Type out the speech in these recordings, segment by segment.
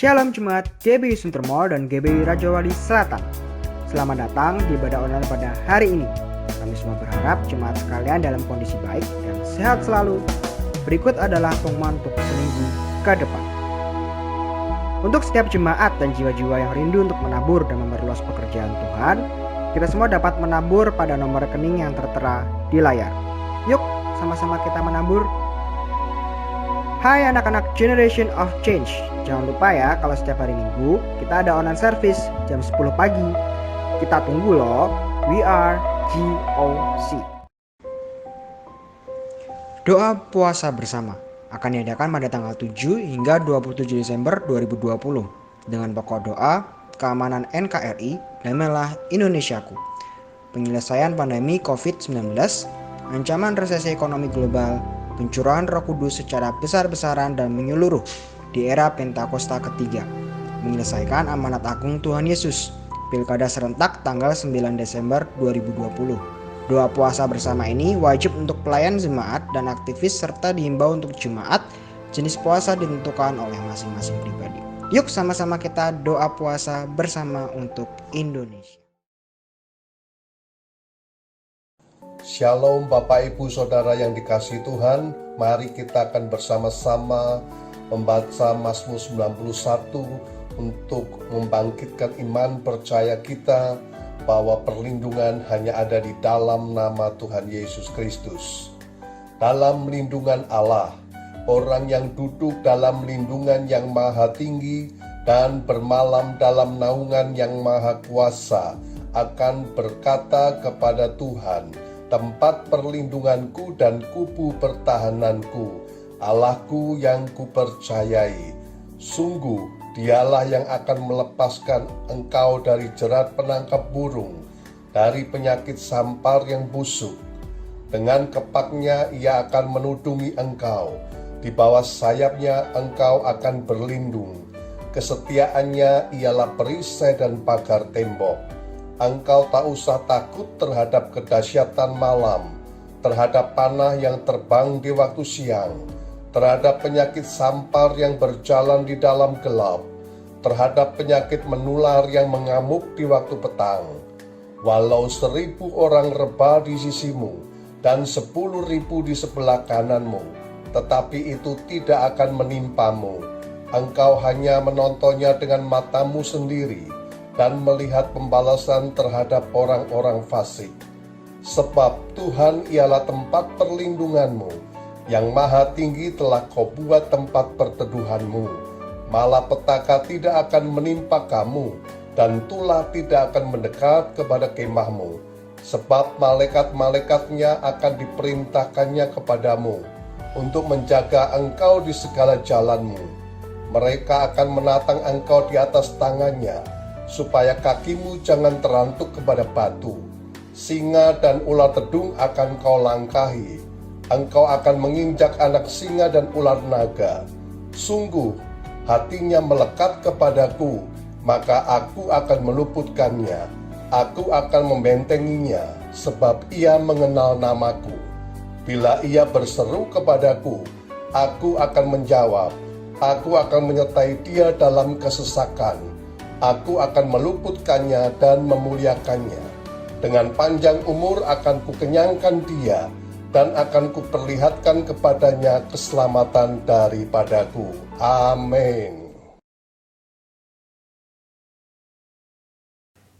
Shalom Jemaat GBI Suntermo dan GBI Rajawali Selatan. Selamat datang di ibadah online pada hari ini. Kami semua berharap jemaat sekalian dalam kondisi baik dan sehat selalu. Berikut adalah pengumuman untuk seminggu ke depan. Untuk setiap jemaat dan jiwa-jiwa yang rindu untuk menabur dan memperluas pekerjaan Tuhan, kita semua dapat menabur pada nomor rekening yang tertera di layar. Yuk, sama-sama kita menabur. Hai anak-anak Generation of Change. Jangan lupa ya, kalau setiap hari Minggu kita ada online service jam 10 pagi. Kita tunggu loh. We are GOC. Doa puasa bersama akan diadakan pada tanggal 7 hingga 27 Desember 2020 dengan pokok doa keamanan NKRI, damailah Indonesiaku, penyelesaian pandemi COVID-19, ancaman resesi ekonomi global, pencurahan Roh Kudus secara besar-besaran dan menyeluruh di era Pentakosta ketiga, menyelesaikan amanat agung Tuhan Yesus, Pilkada serentak tanggal 9 Desember 2020. Doa puasa bersama ini wajib untuk pelayan jemaat dan aktivis serta dihimbau untuk jemaat. Jenis puasa ditentukan oleh masing-masing pribadi. Yuk sama-sama kita doa puasa bersama untuk Indonesia. Shalom Bapak Ibu Saudara yang dikasihi Tuhan. Mari kita akan bersama-sama membaca Mazmur 91 untuk membangkitkan iman percaya kita bahwa perlindungan hanya ada di dalam nama Tuhan Yesus Kristus. Dalam lindungan Allah, orang yang duduk dalam lindungan yang maha tinggi dan bermalam dalam naungan yang maha kuasa akan berkata kepada Tuhan, tempat perlindunganku dan kubu pertahananku, Allahku yang kupercayai. Sungguh Dialah yang akan melepaskan engkau dari jerat penangkap burung, dari penyakit sampar yang busuk. Dengan kepaknya ia akan menudungi engkau, di bawah sayapnya engkau akan berlindung. Kesetiaannya ialah perisai dan pagar tembok. Engkau tak usah takut terhadap kedahsyatan malam, terhadap panah yang terbang di waktu siang, terhadap penyakit sampar yang berjalan di dalam gelap, terhadap penyakit menular yang mengamuk di waktu petang. Walau 1.000 orang rebah di sisimu dan 10.000 di sebelah kananmu, tetapi itu tidak akan menimpamu. Engkau hanya menontonnya dengan matamu sendiri dan melihat pembalasan terhadap orang-orang fasik. Sebab Tuhan ialah tempat perlindunganmu, yang maha tinggi telah kau buat tempat perteduhanmu. Malapetaka tidak akan menimpa kamu, dan tulah tidak akan mendekat kepada kemahmu. Sebab malaikat-malaikatnya akan diperintahkannya kepadamu, untuk menjaga engkau di segala jalanmu. Mereka akan menatang engkau di atas tangannya, supaya kakimu jangan terantuk kepada batu. Singa dan ular tedung akan kau langkahi. Engkau akan menginjak anak singa dan ular naga. Sungguh, hatinya melekat kepadaku, maka aku akan meluputkannya. Aku akan membentenginya, sebab ia mengenal namaku. Bila ia berseru kepadaku, aku akan menjawab. Aku akan menyertai dia dalam kesesakan. Aku akan meluputkannya dan memuliakannya. Dengan panjang umur akan kukenyangkan dia, dan akan kuperlihatkan kepadanya keselamatan daripadaku. Amin.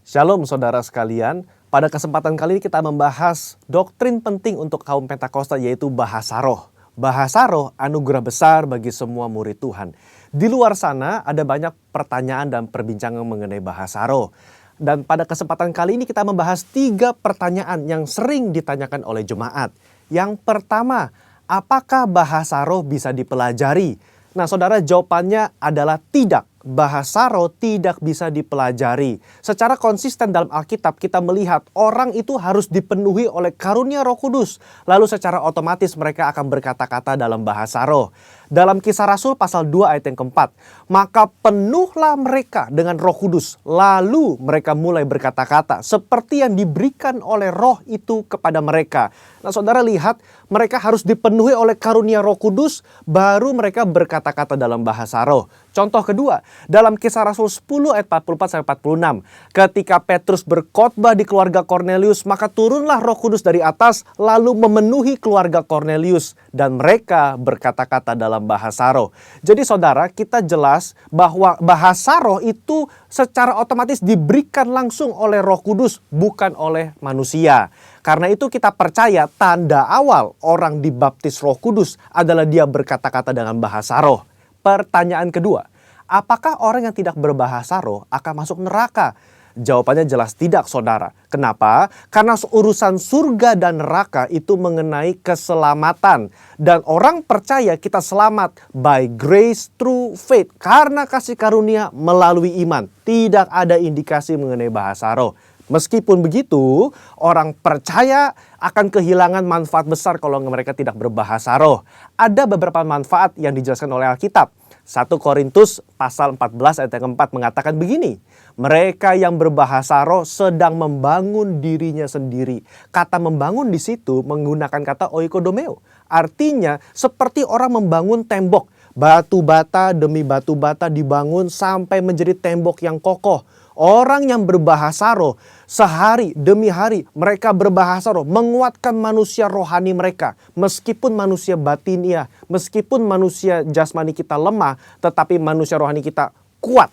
Shalom saudara sekalian, pada kesempatan kali ini kita membahas doktrin penting untuk kaum Pentakosta, yaitu bahasa roh. Bahasa roh anugerah besar bagi semua murid Tuhan. Di luar sana ada banyak pertanyaan dan perbincangan mengenai bahasa roh. Dan pada kesempatan kali ini kita membahas 3 pertanyaan yang sering ditanyakan oleh jemaat. Yang pertama, apakah bahasa roh bisa dipelajari? Nah, saudara, jawabannya adalah tidak. Bahasa roh tidak bisa dipelajari. Secara konsisten dalam Alkitab kita melihat orang itu harus dipenuhi oleh karunia Roh Kudus. Lalu secara otomatis mereka akan berkata-kata dalam bahasa roh. Dalam Kisah Rasul pasal 2 ayat yang keempat, maka penuhlah mereka dengan Roh Kudus. Lalu mereka mulai berkata-kata seperti yang diberikan oleh roh itu kepada mereka. Nah, saudara lihat, mereka harus dipenuhi oleh karunia Roh Kudus, baru mereka berkata-kata dalam bahasa roh. Contoh kedua, dalam Kisah Rasul 10 ayat 44-46. Ketika Petrus berkhotbah di keluarga Kornelius, maka turunlah Roh Kudus dari atas lalu memenuhi keluarga Kornelius. Dan mereka berkata-kata dalam bahasa roh. Jadi saudara, kita jelas bahwa bahasa roh itu secara otomatis diberikan langsung oleh Roh Kudus, bukan oleh manusia. Karena itu kita percaya tanda awal orang dibaptis Roh Kudus adalah dia berkata-kata dengan bahasa roh. Pertanyaan kedua, apakah orang yang tidak berbahasa roh akan masuk neraka? Jawabannya jelas tidak, saudara. Kenapa? Karena urusan surga dan neraka itu mengenai keselamatan. Dan orang percaya kita selamat by grace through faith. Karena kasih karunia melalui iman. Tidak ada indikasi mengenai bahasa roh. Meskipun begitu, orang percaya akan kehilangan manfaat besar kalau mereka tidak berbahasa roh. Ada beberapa manfaat yang dijelaskan oleh Alkitab. 1 Korintus pasal 14 ayat yang keempat mengatakan begini. Mereka yang berbahasa roh sedang membangun dirinya sendiri. Kata membangun di situ menggunakan kata oikodomeo. Artinya seperti orang membangun tembok. Batu bata demi batu bata dibangun sampai menjadi tembok yang kokoh. Orang yang berbahasa roh sehari demi hari mereka berbahasa roh menguatkan manusia rohani mereka. Meskipun manusia batinia, meskipun manusia jasmani kita lemah, tetapi manusia rohani kita kuat.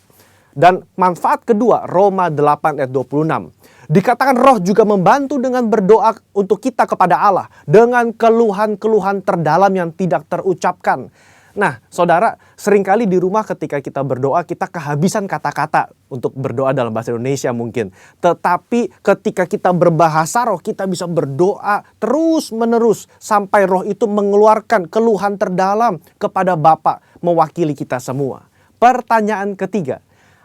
Dan manfaat kedua, Roma 8 ayat 26. Dikatakan roh juga membantu dengan berdoa untuk kita kepada Allah dengan keluhan-keluhan terdalam yang tidak terucapkan. Nah, saudara, seringkali di rumah ketika kita berdoa, kita kehabisan kata-kata untuk berdoa dalam bahasa Indonesia mungkin. Tetapi ketika kita berbahasa roh, kita bisa berdoa terus-menerus sampai roh itu mengeluarkan keluhan terdalam kepada Bapa mewakili kita semua. Pertanyaan ketiga,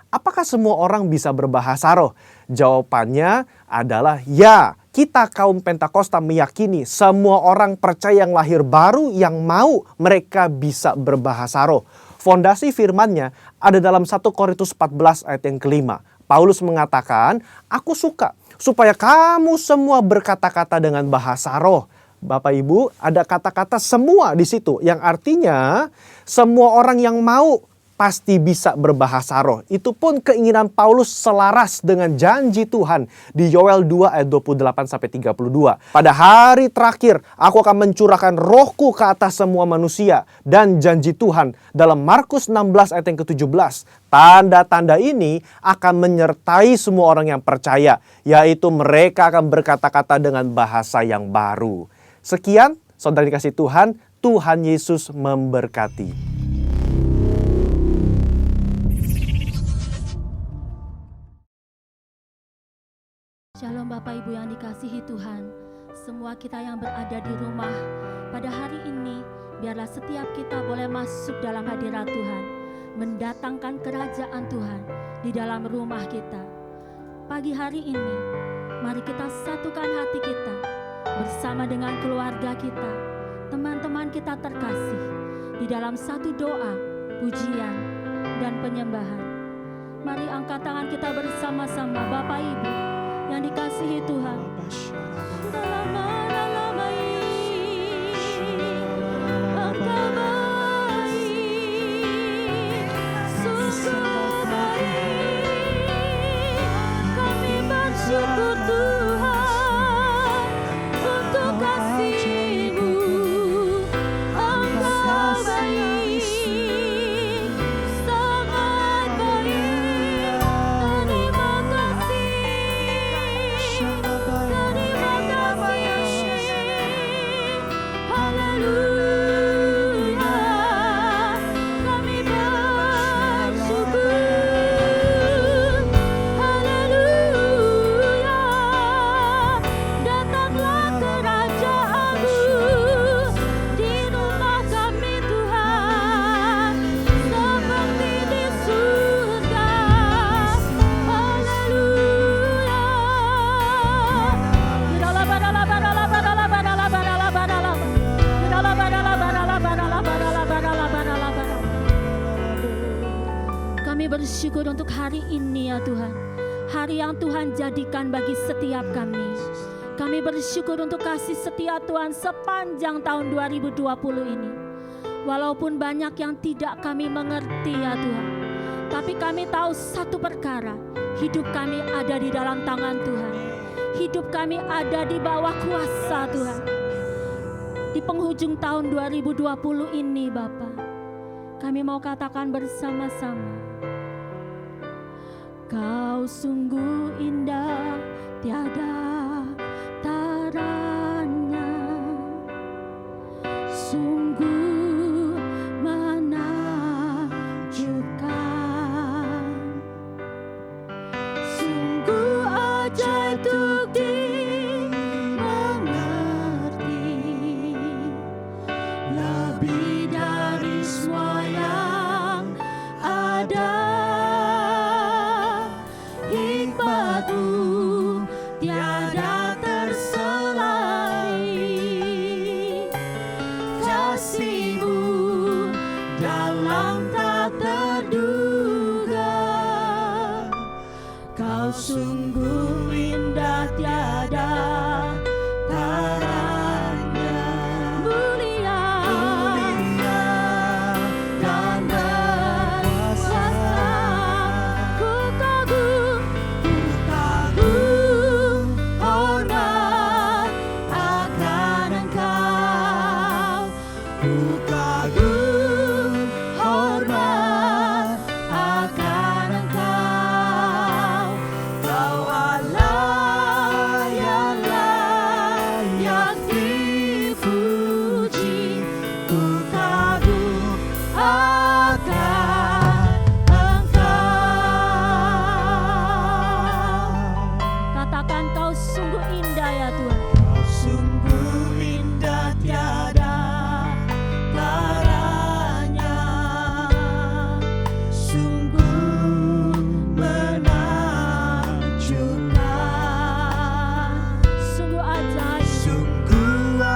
apakah semua orang bisa berbahasa roh? Jawabannya adalah ya. Kita kaum Pentakosta meyakini semua orang percaya yang lahir baru yang mau mereka bisa berbahasa roh. Fondasi firman-Nya ada dalam 1 Korintus 14 ayat yang kelima. Paulus mengatakan, aku suka supaya kamu semua berkata-kata dengan bahasa roh. Bapak Ibu, ada kata-kata semua di situ yang artinya semua orang yang mau pasti bisa berbahasa roh. Itu pun keinginan Paulus selaras dengan janji Tuhan di Yoel 2 ayat 28-32. Pada hari terakhir aku akan mencurahkan rohku ke atas semua manusia. Dan janji Tuhan dalam Markus 16 ayat yang ke-17. Tanda-tanda ini akan menyertai semua orang yang percaya. Yaitu mereka akan berkata-kata dengan bahasa yang baru. Sekian, saudara dikasih Tuhan, Tuhan Yesus memberkati. Shalom Bapak Ibu yang dikasihi Tuhan. Semua kita yang berada di rumah pada hari ini, biarlah setiap kita boleh masuk dalam hadirat Tuhan, mendatangkan kerajaan Tuhan di dalam rumah kita. Pagi hari ini, mari kita satukan hati kita bersama dengan keluarga kita, teman-teman kita terkasih, di dalam satu doa, pujian, dan penyembahan. Mari angkat tangan kita bersama-sama, Bapak Ibu yang dikasihi Tuhan. Kami bersyukur Tuhan untuk kasih-Mu. Engkau baik, sangat baik. Terima kasih. bersyukur untuk hari ini ya Tuhan. Hari yang Tuhan jadikan bagi setiap kami. Kami bersyukur untuk kasih setia Tuhan sepanjang tahun 2020 ini. Walaupun banyak yang tidak kami mengerti ya Tuhan. Tapi kami tahu satu perkara, hidup kami ada di dalam tangan Tuhan. Hidup kami ada di bawah kuasa Tuhan. Di penghujung tahun 2020 ini Bapa, kami mau katakan bersama-sama, Kau sungguh indah, tiada taranya, sungguh menakjubkan, sungguh ajaib untuk dimengerti, lebih dari semua yang ada. Hikmat-Mu tiada terselai, kasih-Mu dalam tak terduga. Kau sungguh indah, tiada taranya, mulia dan berkuasa. Ku kagum hormat akan Engkau. Ku kagum hormat akan Engkau. Kau Allah yang layak dipuji. Ku kagum akan Engkau. Katakan, Kau sungguh indah ya Tuhan. Kau sungguh indah, tiada taranya, sungguh menakjubkan, sungguh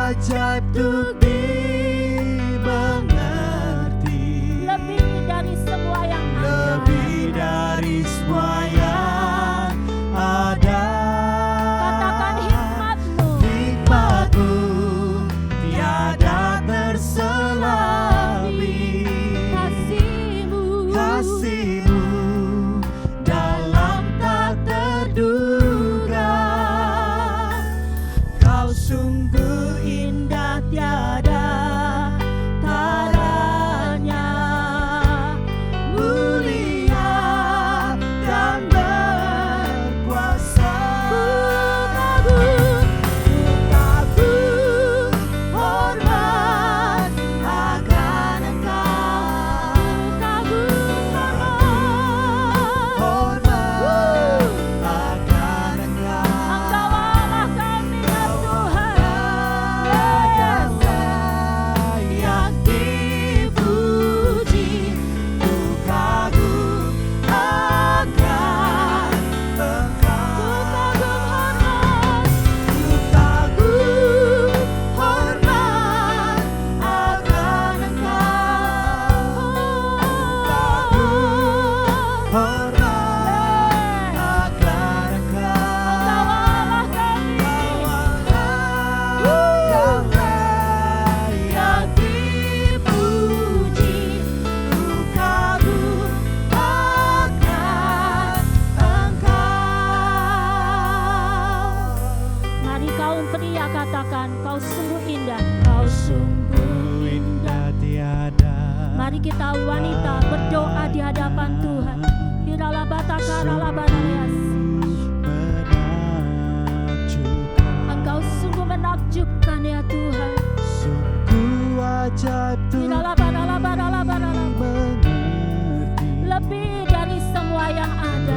ajaib untuk dimengerti, lebih dari semua yang ada, lebih dari semua yang ada. Katakan, hikmat-Mu tiada terselami, kasih-Mu dalam tak terduga. Kau sungguh indah, tiada taranya, mulia dan berkuasa. Ku kagum hormat akan Engkau. Ku kagum hormat akan Engkau. Engkau Allah kami ya Tuhan, layak dipuji. Ku kagum akan Engkau. Ku kagum hormat akan Engkau. Hormat akan Engkau. Engkau layak dipuji. Ku kagum akan Engkau. Mari kaum pria katakan, Kau sungguh indah, Kau sungguh indah, tiada. Mari kita wanita berdoa di hadapan Tuhan. Hirala batakara labarayas. Engkau sungguh menakjubkan ya Tuhan. Sungguh ajaib lebih dari semua yang ada.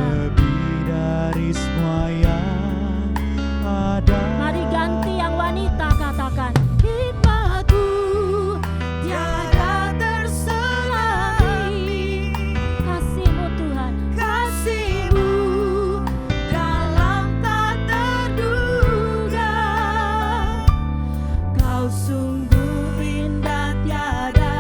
Mari ganti yang wanita katakan, hikmat-Mu tiada terselami, kasih-Mu Tuhan, kasih-Mu dalam tak terduga. Kau sungguh indah, tiada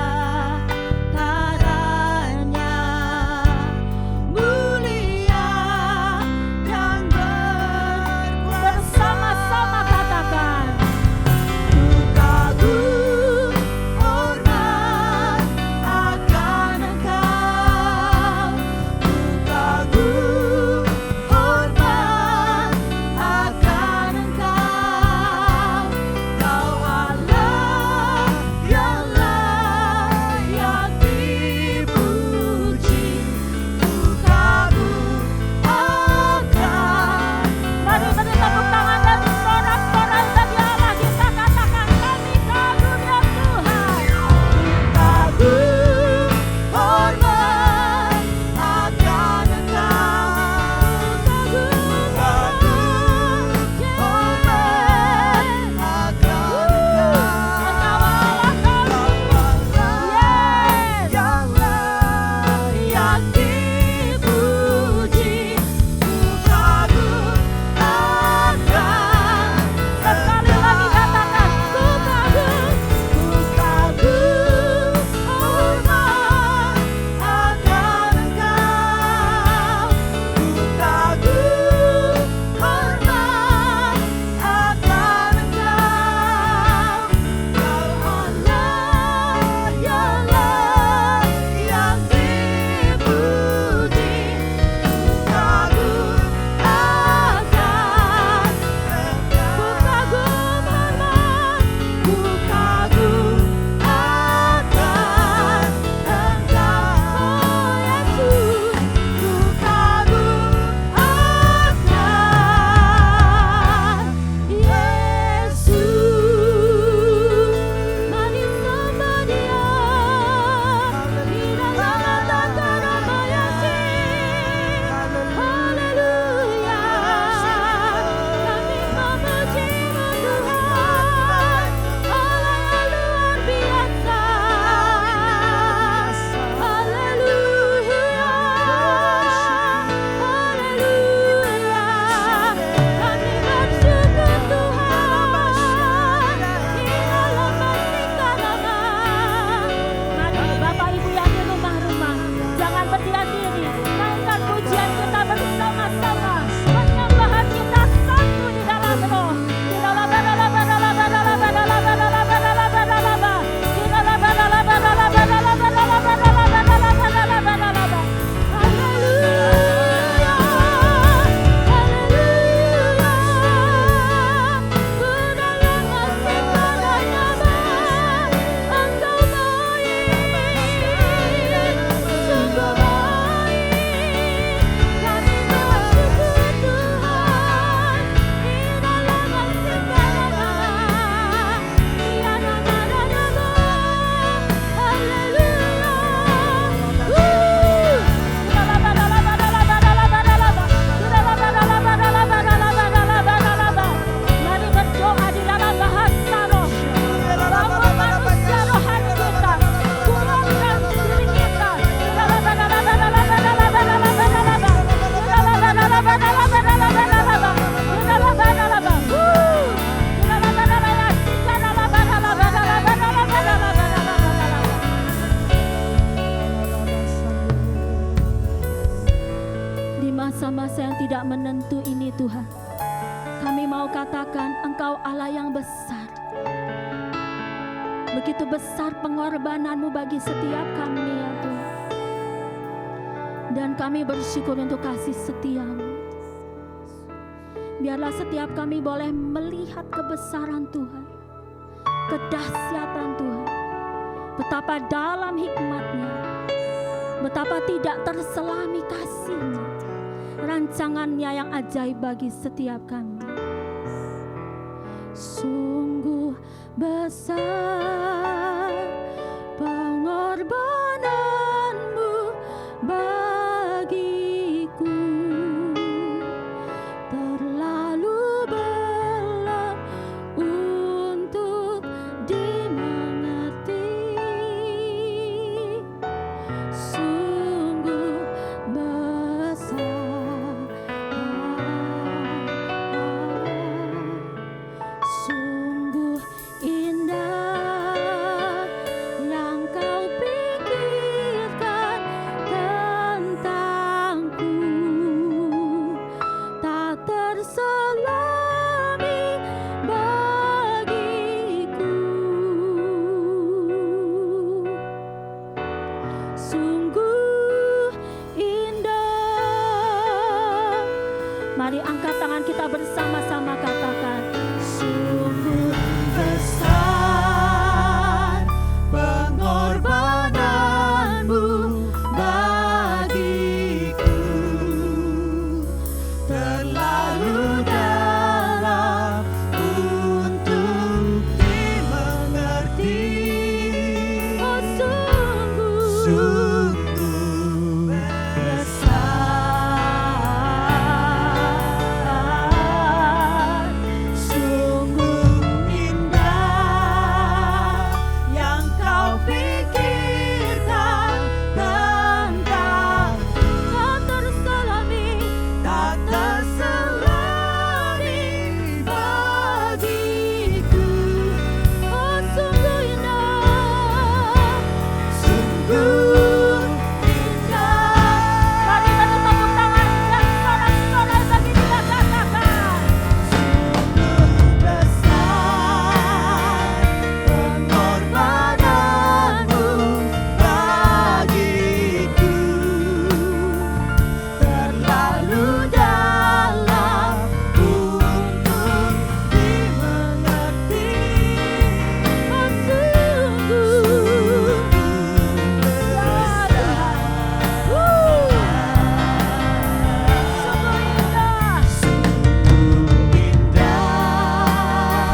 masa-masa yang tidak menentu ini Tuhan, kami mau katakan Engkau Allah yang besar. Begitu besar pengorbanan-Mu bagi setiap kami ya Tuhan. Dan kami bersyukur untuk kasih setia-Mu. Biarlah setiap kami boleh melihat kebesaran Tuhan, kedahsyatan Tuhan, betapa dalam hikmat-Nya, betapa tidak terselami kasih-Nya, rancangan-Nya yang ajaib bagi setiap kami. Sungguh besar pengorbanan-Mu bagiku, terlalu berat untuk dimengerti. Sungguh besar, sungguh indah yang Kau pikirkan tentangku, tak terselami bagiku. Sungguh indah. Mari angkat tangan kita bersama-sama katakan, sungguh besar pengorbanan-Mu bagiku, terlalu dalam untuk dimengerti. Oh sungguh besar, sungguh indah yang Kau pikirkan tentang, tak terselami bagiku. Oh sungguh indah, sungguh indah. Mari kita tepuk tangan dan sorak-sorai bagi Dia, katakan, sungguh besar pengorbanan-Mu bagiku, terlalu dalam untuk dimengerti. Oh sungguh indah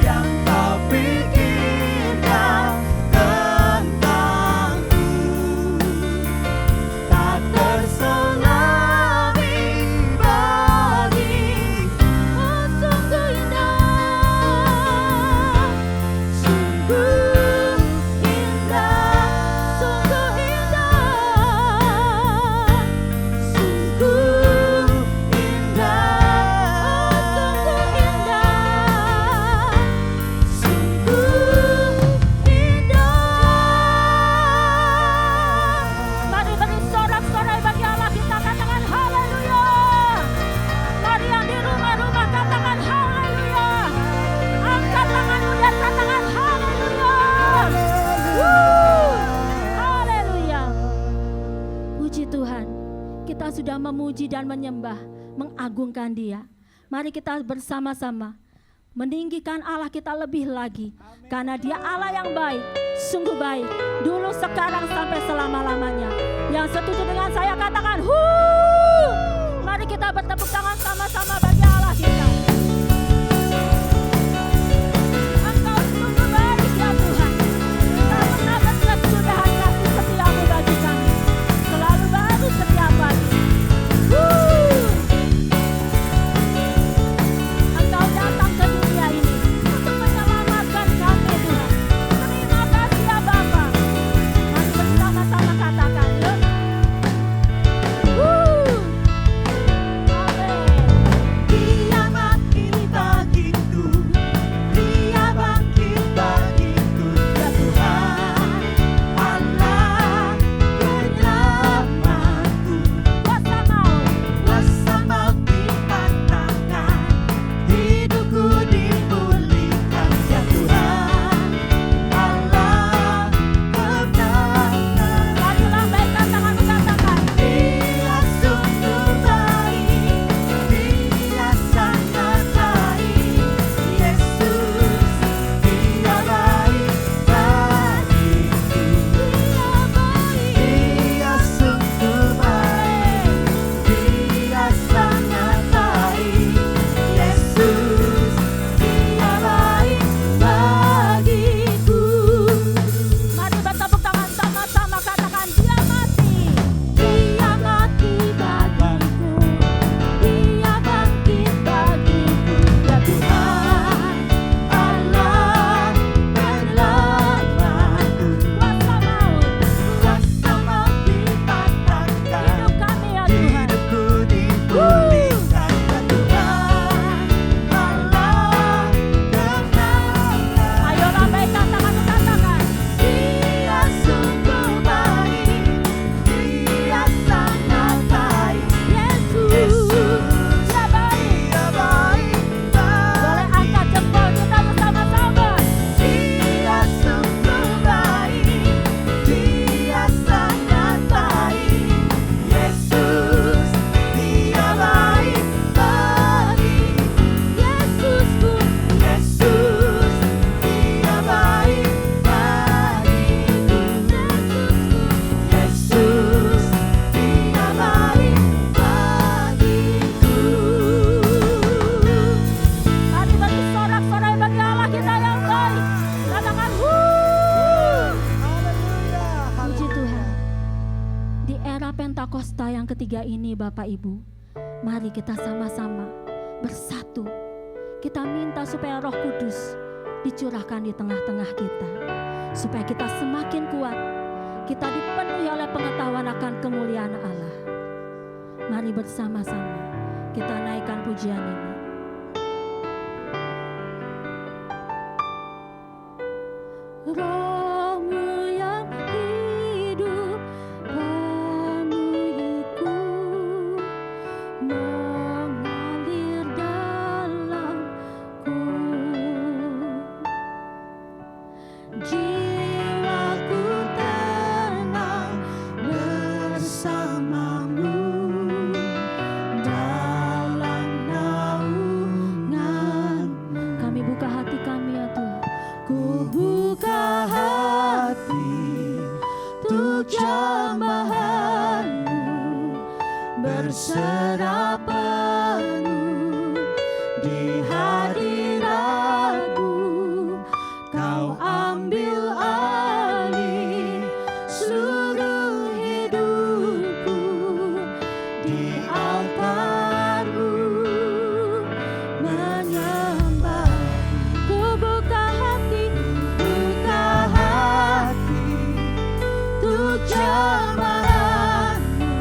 yang Kau pikirkan tentangku, tak terselami bagiku. Oh sungguh indah, sungguh indah, sungguh indah, sungguh indah, sungguh indah. Mari beri sorak-sorai bagi Allah, kita katakan haleluya. Mari yang di rumah-rumah katakan haleluya. Angkat tanganmu dan katakan haleluya. Haleluya. Puji Tuhan, kita sudah memuji dan menyembah, mengagungkan Dia. Mari kita bersama-sama meninggikan Allah kita lebih lagi, karena Dia Allah yang baik, sungguh baik, dulu, sekarang, sampai selama-lamanya. Yang setuju dengan saya katakan Mari kita bertepuk tangan sama-sama bagi Allah kita. Engkau sungguh baik ya Tuhan, tak pernah berkesudahan kasih setiamu bagi kami, selalu baru setiap pagi. Engkau datang ke dunia ini untuk menyelamatkan kami Tuhan. Terima kasih ya Bapa. Mari bersama-sama katakan yuk. Amin. era Pentakosta yang ketiga ini Bapak Ibu, mari kita sama-sama bersatu. Kita minta supaya Roh Kudus dicurahkan di tengah-tengah kita, supaya kita semakin kuat, kita dipenuhi oleh pengetahuan akan kemuliaan Allah. Mari bersama-sama kita naikkan pujian ini. Roh-Mu yang hidup penuhiku, mengalir dalamku. Jiwaku tenang bersamamu dalam naungan. Kami buka hati kami ya Tuhan. Ku buka hati untuk jambahan-Mu, berserah penuh di hadirat-Mu. Kau ambil alih seluruh hidupku di altar-Mu, menyembah. Ku buka hati untuk jambahan-Mu,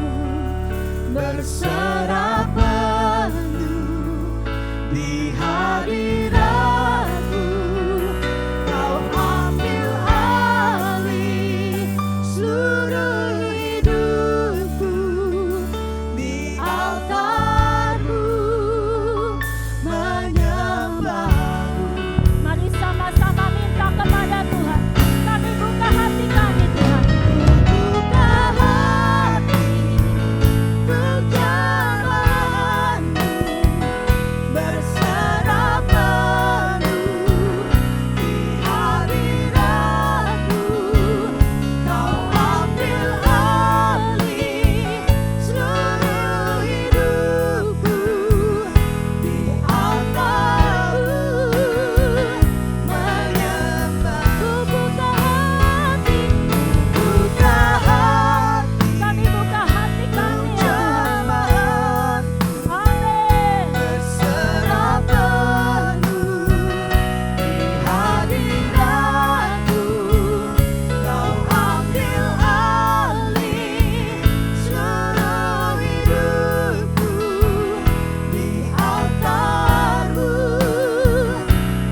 berserah penuh di hadirat-Mu. Kau ambil alih seluruh hidupku di altar-Mu, menyembah-Mu. Mari sama-sama minta kepada Tuhan. Kami buka hati kami Tuhan. Buka hati untuk jambahan-Mu, berserah penuh di hadirat-Mu. Kau ambil alih seluruh hidupku di altar-Mu, menyembah. Ku buka hati, kami buka hati kami ya Tuhan. Amin. Berserah penuh di hadirat-Mu. Kau ambil alih seluruh hidupku di altar-Mu,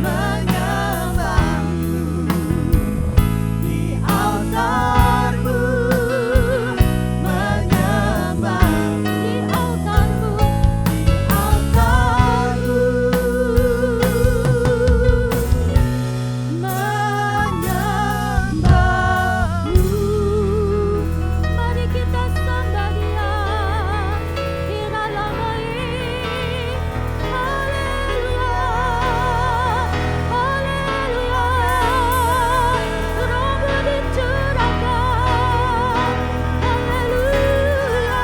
menyembah-Mu. Di altar-Mu, menyembah. Di altar-Mu, menyembah-Mu. Mari kita sembah Dia. Iralamai. Haleluya. Haleluya. Roh-Mu dicurahkan. Haleluya.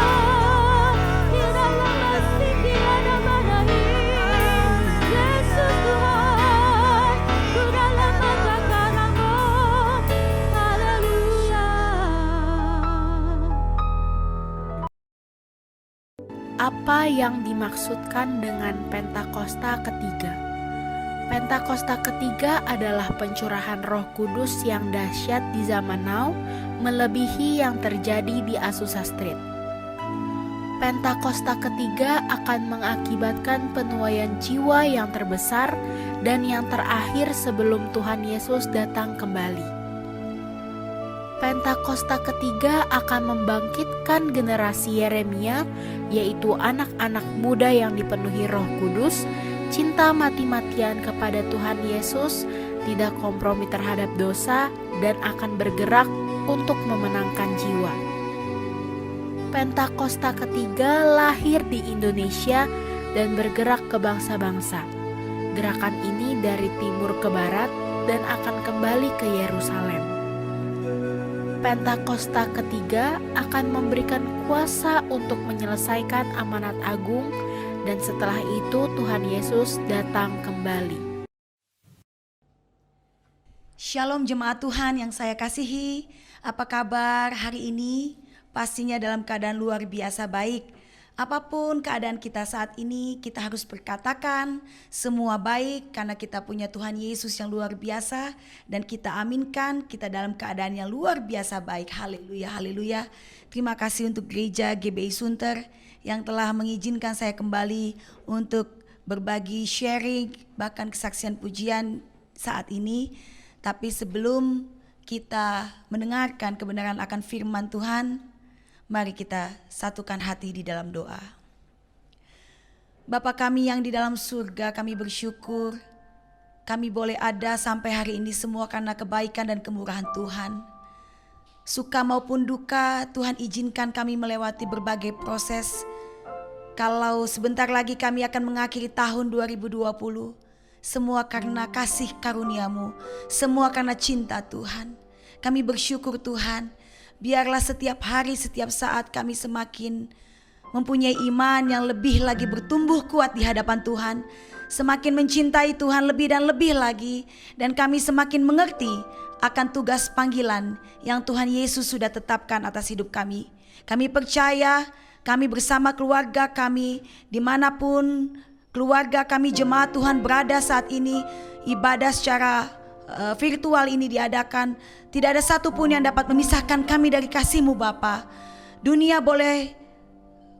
Iralamasi tiada-madai. Yesus Tuhan, ku dalam mata karamu. Haleluya. Apa yang dimaksudkan dengan Pentakosta ketiga? Pentakosta ketiga adalah pencurahan Roh Kudus yang dahsyat di zaman now, melebihi yang terjadi di Azusa Street. Pentakosta ketiga akan mengakibatkan penuaian jiwa yang terbesar dan yang terakhir sebelum Tuhan Yesus datang kembali. Pentakosta ketiga akan membangkitkan generasi Yeremia, yaitu anak-anak muda yang dipenuhi Roh Kudus, cinta mati-matian kepada Tuhan Yesus, tidak kompromi terhadap dosa, dan akan bergerak untuk memenangkan jiwa. Pentakosta ketiga lahir di Indonesia dan bergerak ke bangsa-bangsa. Gerakan ini dari timur ke barat dan akan kembali ke Yerusalem. Pentakosta ketiga akan memberikan kuasa untuk menyelesaikan amanat agung, dan setelah itu Tuhan Yesus datang kembali. Shalom jemaat Tuhan yang saya kasihi, apa kabar hari ini? pastinya dalam keadaan luar biasa baik. Apapun keadaan kita saat ini, kita harus berkatakan semua baik karena kita punya Tuhan Yesus yang luar biasa, dan kita aminkan kita dalam keadaan yang luar biasa baik. Haleluya, haleluya. Terima kasih untuk gereja GBI Sunter yang telah mengizinkan saya kembali untuk berbagi sharing bahkan kesaksian pujian saat ini. Tapi sebelum kita mendengarkan kebenaran akan firman Tuhan, mari kita satukan hati di dalam doa. Bapa kami yang di dalam surga, kami bersyukur kami boleh ada sampai hari ini semua karena kebaikan dan kemurahan Tuhan. Suka maupun duka, Tuhan izinkan kami melewati berbagai proses. Kalau sebentar lagi kami akan mengakhiri tahun 2020, semua karena kasih karunia-Mu, semua karena cinta Tuhan. Kami bersyukur Tuhan, biarlah setiap hari, setiap saat kami semakin mempunyai iman yang lebih lagi bertumbuh kuat di hadapan Tuhan, semakin mencintai Tuhan lebih dan lebih lagi, dan kami semakin mengerti akan tugas panggilan yang Tuhan Yesus sudah tetapkan atas hidup kami. Kami percaya kami bersama keluarga kami, dimanapun keluarga kami jemaat Tuhan berada saat ini, ibadah secara virtual ini diadakan, tidak ada satupun yang dapat memisahkan kami dari kasih-Mu Bapa. Dunia boleh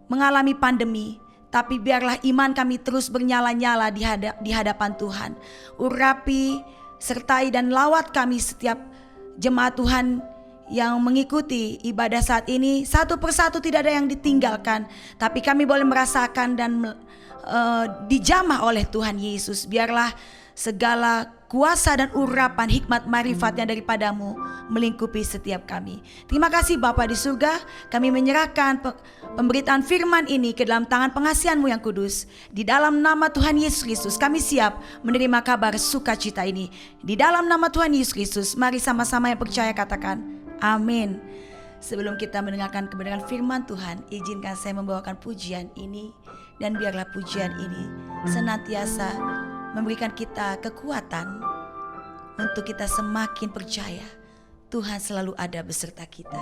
mengalami pandemi, tapi biarlah iman kami terus bernyala-nyala di hadapan Tuhan. Urapi, sertai dan lawat kami setiap jemaat Tuhan yang mengikuti ibadah saat ini. Satu persatu tidak ada yang ditinggalkan, tapi kami boleh merasakan dan dijamah oleh Tuhan Yesus. Biarlah segala kuasa dan urapan hikmat marifatnya daripada-Mu melingkupi setiap kami. Terima kasih Bapa di surga, kami menyerahkan pemberitaan firman ini ke dalam tangan pengasihan-Mu yang kudus. Di dalam nama Tuhan Yesus Kristus kami siap menerima kabar sukacita ini. Di dalam nama Tuhan Yesus Kristus, mari sama-sama yang percaya katakan amin. Sebelum kita mendengarkan kebenaran firman Tuhan, izinkan saya membawakan pujian ini, dan biarlah pujian ini senantiasa memberikan kita kekuatan untuk kita semakin percaya Tuhan selalu ada beserta kita.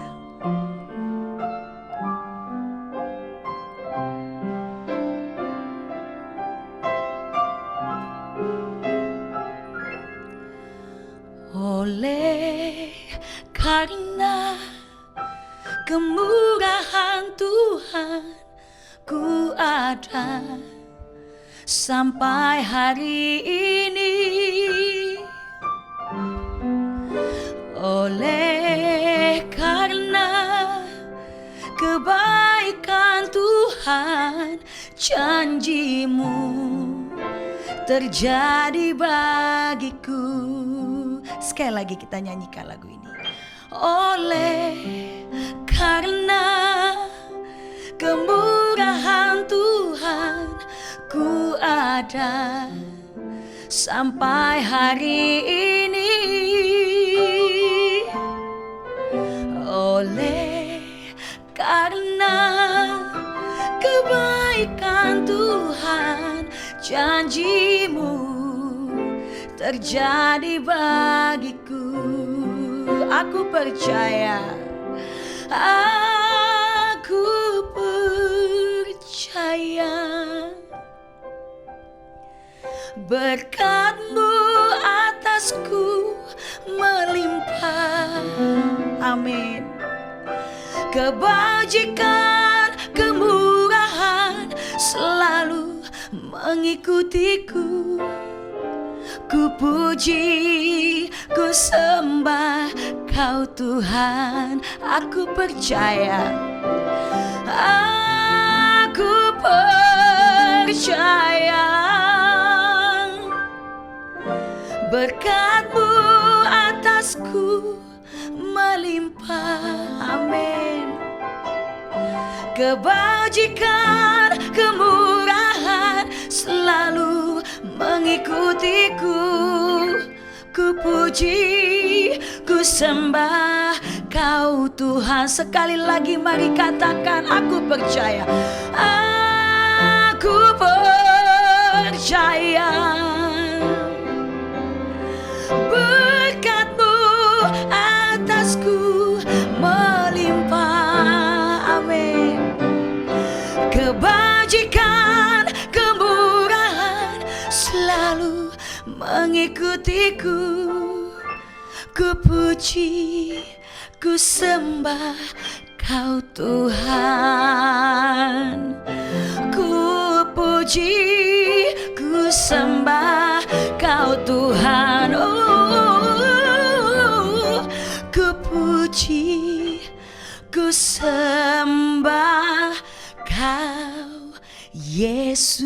Oleh karena kemurahan Tuhan, ku ada sampai hari ini. Oleh karena kebaikan Tuhan, janji-Mu terjadi bagiku. Sekali lagi kita nyanyikan lagu ini. Oleh karena kemurahan Tuhan, ku ada sampai hari ini. Oleh karena kebaikan Tuhan, janji-Mu terjadi bagiku. Aku percaya, aku percaya berkat-Mu atasku melimpah. Amin. Kebajikan, kemurahan selalu mengikutiku. Ku puji, ku sembah Kau Tuhan. Aku percaya, aku percaya berkat-Mu atasku melimpah. Amin. Kebajikan, kemurahan selalu mengikutiku. Ku puji, ku sembah Kau Tuhan. Sekali lagi mari katakan, aku percaya, aku percaya berkat-Mu atasku melimpah. Kebajikan, kemurahan selalu mengikutiku. Ku puji, ku sembah Kau Tuhan. Ku puji, ku sembah Kau Tuhan. Oh, ku puji, ku sembah Kau Yesus.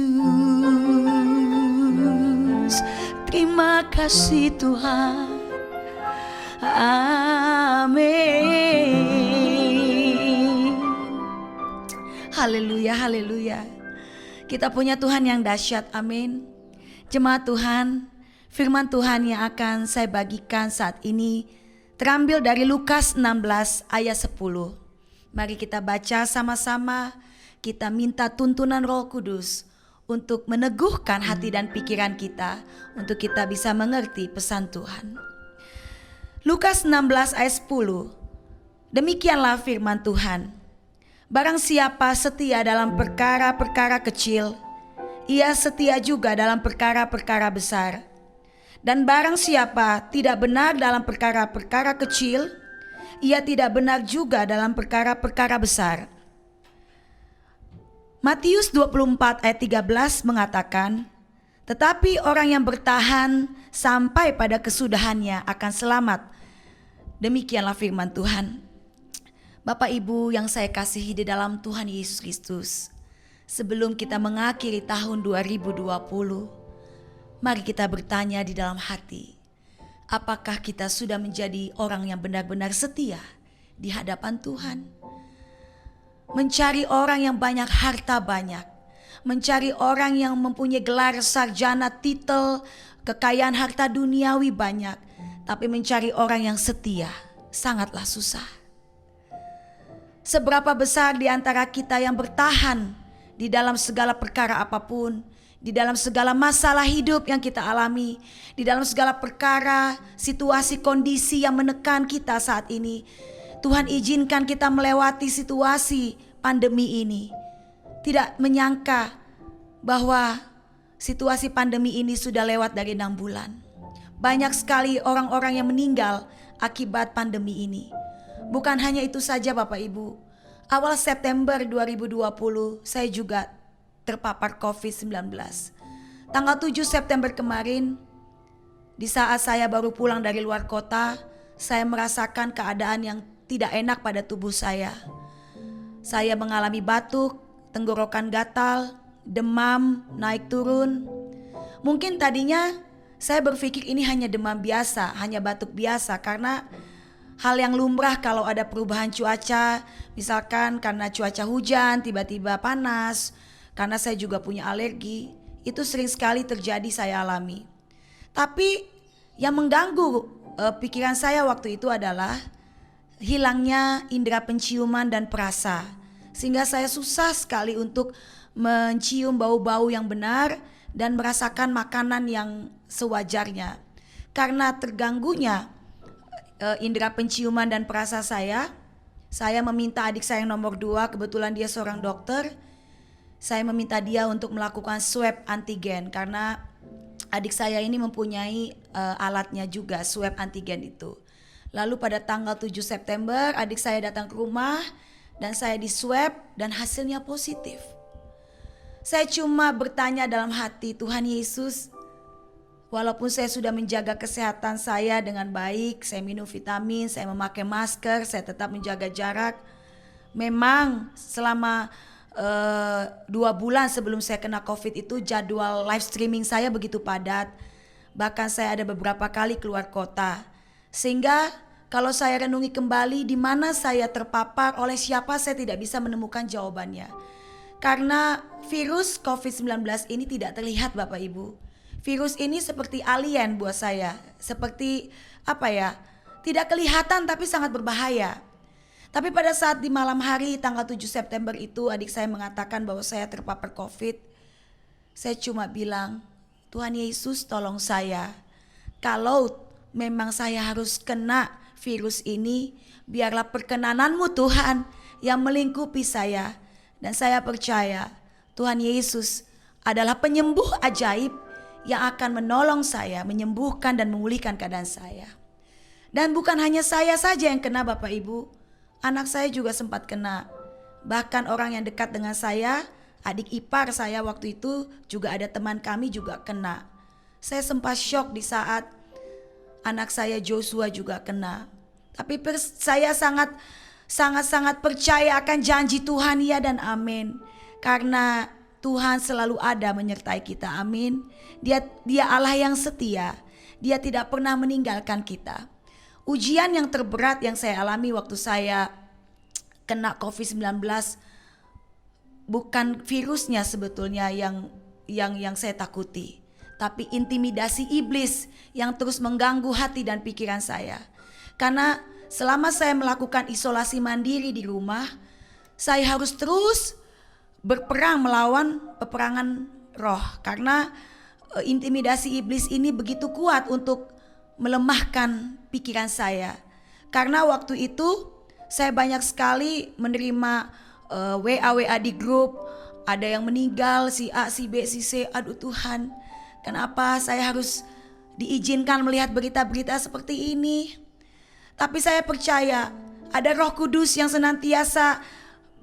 Terima kasih Tuhan. Amin. Haleluya, haleluya. Kita punya Tuhan yang dahsyat, amin. Jemaat Tuhan, firman Tuhan yang akan saya bagikan saat ini terambil dari Lukas 16 ayat 10. Mari kita baca sama-sama, kita minta tuntunan Roh Kudus untuk meneguhkan hati dan pikiran kita, untuk kita bisa mengerti pesan Tuhan. Lukas 16 ayat 10, demikianlah firman Tuhan. Barang siapa setia dalam perkara-perkara kecil, ia setia juga dalam perkara-perkara besar. Dan barang siapa tidak benar dalam perkara-perkara kecil, ia tidak benar juga dalam perkara-perkara besar. Matius 24 ayat 13 mengatakan, tetapi orang yang bertahan sampai pada kesudahannya akan selamat. Demikianlah firman Tuhan. Bapak Ibu yang saya kasihi di dalam Tuhan Yesus Kristus, sebelum kita mengakhiri tahun 2020, mari kita bertanya di dalam hati, apakah kita sudah menjadi orang yang benar-benar setia di hadapan Tuhan? Mencari orang yang banyak harta banyak, mencari orang yang mempunyai gelar sarjana, titel, kekayaan harta duniawi banyak, tapi mencari orang yang setia sangatlah susah. Seberapa besar di antara kita yang bertahan di dalam segala perkara apapun, di dalam segala masalah hidup yang kita alami, di dalam segala perkara, situasi, kondisi yang menekan kita saat ini. Tuhan izinkan kita melewati situasi pandemi ini. Tidak menyangka bahwa situasi pandemi ini sudah lewat dari 6 bulan. Banyak sekali orang-orang yang meninggal akibat pandemi ini. Bukan hanya itu saja Bapak Ibu. Awal September 2020 saya juga terpapar COVID-19. Tanggal 7 September kemarin, di saat saya baru pulang dari luar kota, saya merasakan keadaan yang tidak enak pada tubuh saya. Saya mengalami batuk, tenggorokan gatal, demam, naik turun. Mungkin tadinya saya berpikir ini hanya demam biasa, hanya batuk biasa, karena hal yang lumrah kalau ada perubahan cuaca, misalkan karena cuaca hujan, tiba-tiba panas, karena saya juga punya alergi, itu sering sekali terjadi saya alami. Tapi yang mengganggu pikiran saya waktu itu adalah hilangnya indera penciuman dan perasa, sehingga saya susah sekali untuk mencium bau-bau yang benar dan merasakan makanan yang sewajarnya. Karena terganggunya indera penciuman dan perasa saya meminta adik saya yang nomor 2, kebetulan dia seorang dokter. Saya meminta dia untuk melakukan swab antigen karena adik saya ini mempunyai alatnya juga, swab antigen itu. Lalu pada tanggal 7 September adik saya datang ke rumah dan saya diswab dan hasilnya positif. Saya cuma bertanya dalam hati, Tuhan Yesus, walaupun saya sudah menjaga kesehatan saya dengan baik, saya minum vitamin, saya memakai masker, saya tetap menjaga jarak. Memang selama 2 bulan sebelum saya kena COVID itu jadwal live streaming saya begitu padat. Bahkan saya ada beberapa kali keluar kota. Sehingga kalau saya renungi kembali di mana saya terpapar, oleh siapa, saya tidak bisa menemukan jawabannya. Karena virus COVID-19 ini tidak terlihat Bapak Ibu. Virus ini seperti alien buat saya, seperti tidak kelihatan tapi sangat berbahaya. Tapi pada saat di malam hari tanggal 7 September itu adik saya mengatakan bahwa saya terpapar COVID. Saya cuma bilang, Tuhan Yesus tolong saya. Kalau memang saya harus kena virus ini, biarlah perkenananmu Tuhan yang melingkupi saya. Dan saya percaya Tuhan Yesus adalah penyembuh ajaib yang akan menolong saya, menyembuhkan dan memulihkan keadaan saya. Dan bukan hanya saya saja yang kena Bapak Ibu, anak saya juga sempat kena. Bahkan orang yang dekat dengan saya, adik ipar saya waktu itu juga ada teman kami juga kena. Saya sempat shock di saat anak saya Joshua juga kena. Tapi saya sangat percaya akan janji Tuhan, ya dan amin. Karena Tuhan selalu ada menyertai kita, amin. Dia Allah yang setia. Dia tidak pernah meninggalkan kita. Ujian yang terberat yang saya alami waktu saya kena COVID-19 bukan virusnya sebetulnya yang saya takuti, tapi intimidasi iblis yang terus mengganggu hati dan pikiran saya. Karena selama saya melakukan isolasi mandiri di rumah, saya harus terus berperang melawan peperangan roh. Karena intimidasi iblis ini begitu kuat untuk melemahkan pikiran saya. Karena waktu itu saya banyak sekali menerima WA di grup, ada yang meninggal, si A, si B, si C. Aduh Tuhan, kenapa saya harus diizinkan melihat berita-berita seperti ini? Tapi saya percaya ada Roh Kudus yang senantiasa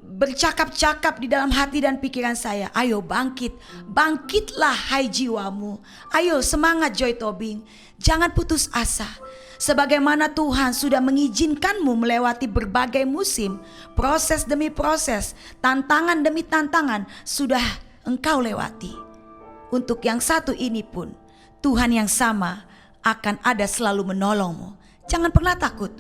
bercakap-cakap di dalam hati dan pikiran saya. Ayo bangkit, bangkitlah hai jiwamu. Ayo semangat Joy Tobing, jangan putus asa. Sebagaimana Tuhan sudah mengizinkanmu melewati berbagai musim, proses demi proses, tantangan demi tantangan sudah engkau lewati. Untuk yang satu ini pun Tuhan yang sama akan ada selalu menolongmu. Jangan pernah takut,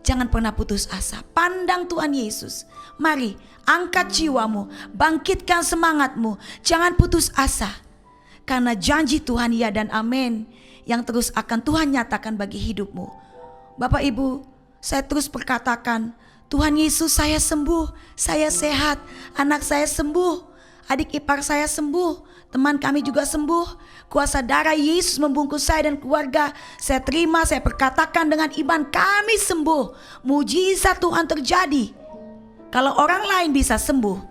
jangan pernah putus asa. Pandang Tuhan Yesus. Mari angkat jiwamu, bangkitkan semangatmu, jangan putus asa. Karena janji Tuhan ya dan amin yang terus akan Tuhan nyatakan bagi hidupmu. Bapak Ibu, saya terus perkatakan, Tuhan Yesus, saya sembuh, saya sehat, anak saya sembuh, adik ipar saya sembuh, teman kami juga sembuh. Kuasa darah Yesus membungkus saya dan keluarga. Saya terima, saya perkatakan dengan iman, kami sembuh. Mujizat Tuhan terjadi. Kalau orang lain bisa sembuh,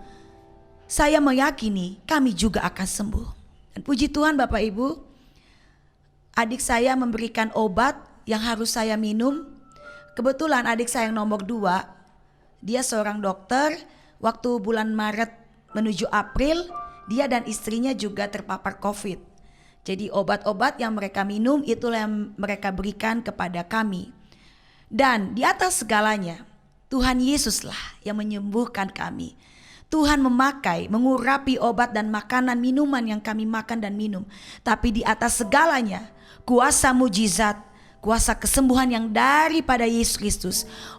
saya meyakini kami juga akan sembuh. Dan puji Tuhan Bapak Ibu, adik saya memberikan obat yang harus saya minum. Kebetulan adik saya yang nomor 2, dia seorang dokter. Waktu bulan Maret menuju April, dia dan istrinya juga terpapar COVID. Jadi obat-obat yang mereka minum itulah yang mereka berikan kepada kami. Dan di atas segalanya, Tuhan Yesuslah yang menyembuhkan kami. Tuhan mengurapi obat dan makanan minuman yang kami makan dan minum. Tapi di atas segalanya, kuasa mujizat, kuasa kesembuhan yang daripada Yesus Kristus,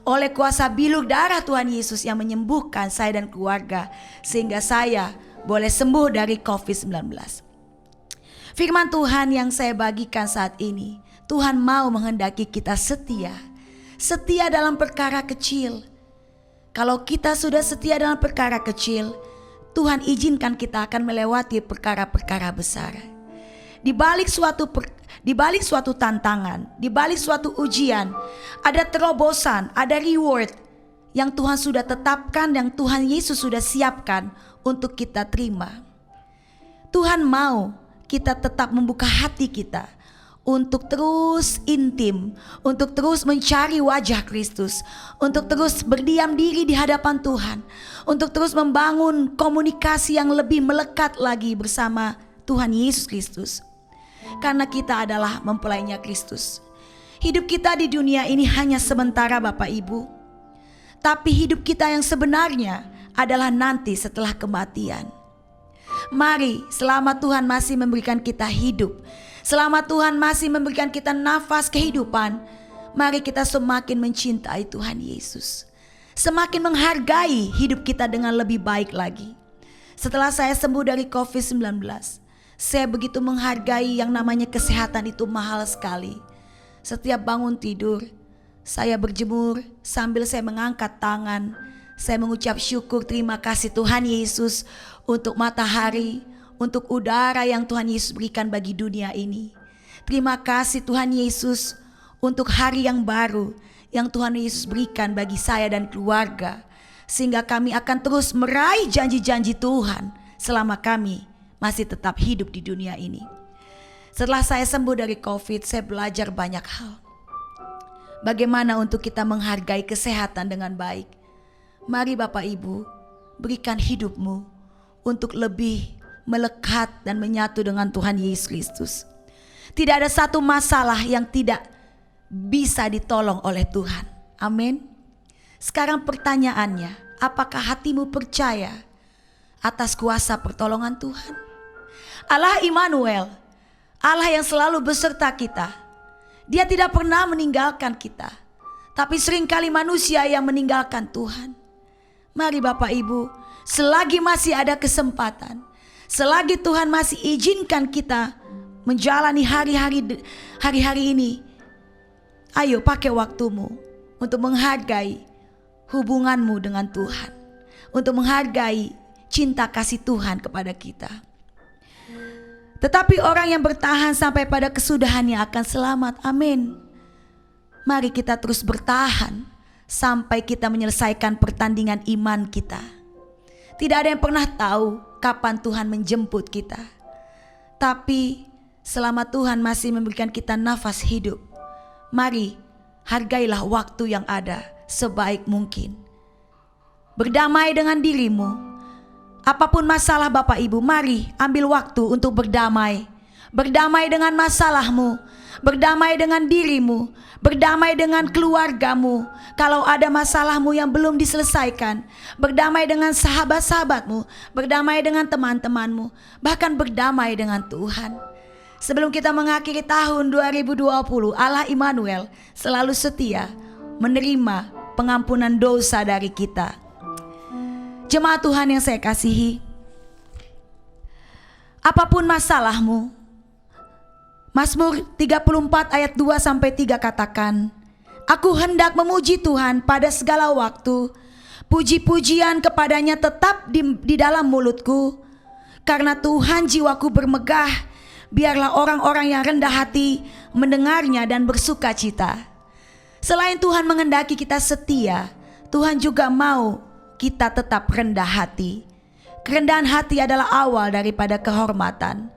oleh kuasa bilur darah Tuhan Yesus yang menyembuhkan saya dan keluarga, sehingga saya boleh sembuh dari COVID-19. Firman Tuhan yang saya bagikan saat ini, Tuhan mau menghendaki kita setia. Setia dalam perkara kecil. Kalau kita sudah setia dalam perkara kecil, Tuhan izinkan kita akan melewati perkara-perkara besar. Di balik suatu tantangan, di balik suatu ujian, ada terobosan, ada reward yang Tuhan sudah tetapkan, yang Tuhan Yesus sudah siapkan untuk kita terima. Tuhan mau kita tetap membuka hati kita untuk terus intim, untuk terus mencari wajah Kristus, untuk terus berdiam diri di hadapan Tuhan, untuk terus membangun komunikasi yang lebih melekat lagi bersama Tuhan Yesus Kristus. Karena kita adalah mempelainya Kristus. Hidup kita di dunia ini hanya sementara Bapak Ibu. Tapi hidup kita yang sebenarnya adalah nanti setelah kematian. Mari selama Tuhan masih memberikan kita hidup, selama Tuhan masih memberikan kita nafas kehidupan, mari kita semakin mencintai Tuhan Yesus. Semakin menghargai hidup kita dengan lebih baik lagi. Setelah saya sembuh dari COVID-19, saya begitu menghargai yang namanya kesehatan, itu mahal sekali. Setiap bangun tidur, saya berjemur sambil saya mengangkat tangan. Saya mengucap syukur, terima kasih Tuhan Yesus untuk matahari, untuk udara yang Tuhan Yesus berikan bagi dunia ini. Terima kasih Tuhan Yesus untuk hari yang baru yang Tuhan Yesus berikan bagi saya dan keluarga. Sehingga kami akan terus meraih janji-janji Tuhan selama kami masih tetap hidup di dunia ini. Setelah saya sembuh dari COVID, saya belajar banyak hal. Bagaimana untuk kita menghargai kesehatan dengan baik. Mari Bapak Ibu, berikan hidupmu untuk lebih melekat dan menyatu dengan Tuhan Yesus Kristus. Tidak ada satu masalah yang tidak bisa ditolong oleh Tuhan. Amin. Sekarang pertanyaannya, apakah hatimu percaya atas kuasa pertolongan Tuhan? Allah Immanuel, Allah yang selalu beserta kita. Dia tidak pernah meninggalkan kita, tapi seringkali manusia yang meninggalkan Tuhan. Mari Bapak Ibu, selagi masih ada kesempatan, selagi Tuhan masih izinkan kita menjalani hari-hari ini, ayo pakai waktumu untuk menghargai hubunganmu dengan Tuhan, untuk menghargai cinta kasih Tuhan kepada kita. Tetapi orang yang bertahan sampai pada kesudahannya akan selamat. Amin. Mari kita terus bertahan sampai kita menyelesaikan pertandingan iman kita. Tidak ada yang pernah tahu kapan Tuhan menjemput kita. Tapi selama Tuhan masih memberikan kita nafas hidup, mari hargailah waktu yang ada sebaik mungkin. Berdamai dengan dirimu. Apapun masalah Bapak Ibu, mari ambil waktu untuk berdamai. Berdamai dengan masalahmu, berdamai dengan dirimu, berdamai dengan keluargamu. Kalau ada masalahmu yang belum diselesaikan, berdamai dengan sahabat-sahabatmu, berdamai dengan teman-temanmu, bahkan berdamai dengan Tuhan. Sebelum kita mengakhiri tahun 2020, Allah Immanuel selalu setia menerima pengampunan dosa dari kita. Jemaat Tuhan yang saya kasihi, apapun masalahmu, Mazmur 34 ayat 2-3 katakan, aku hendak memuji Tuhan pada segala waktu, puji-pujian kepadanya tetap di dalam mulutku. Karena Tuhan jiwaku bermegah, biarlah orang-orang yang rendah hati mendengarnya dan bersuka cita. Selain Tuhan menghendaki kita setia, Tuhan juga mau kita tetap rendah hati. Kerendahan hati adalah awal daripada kehormatan.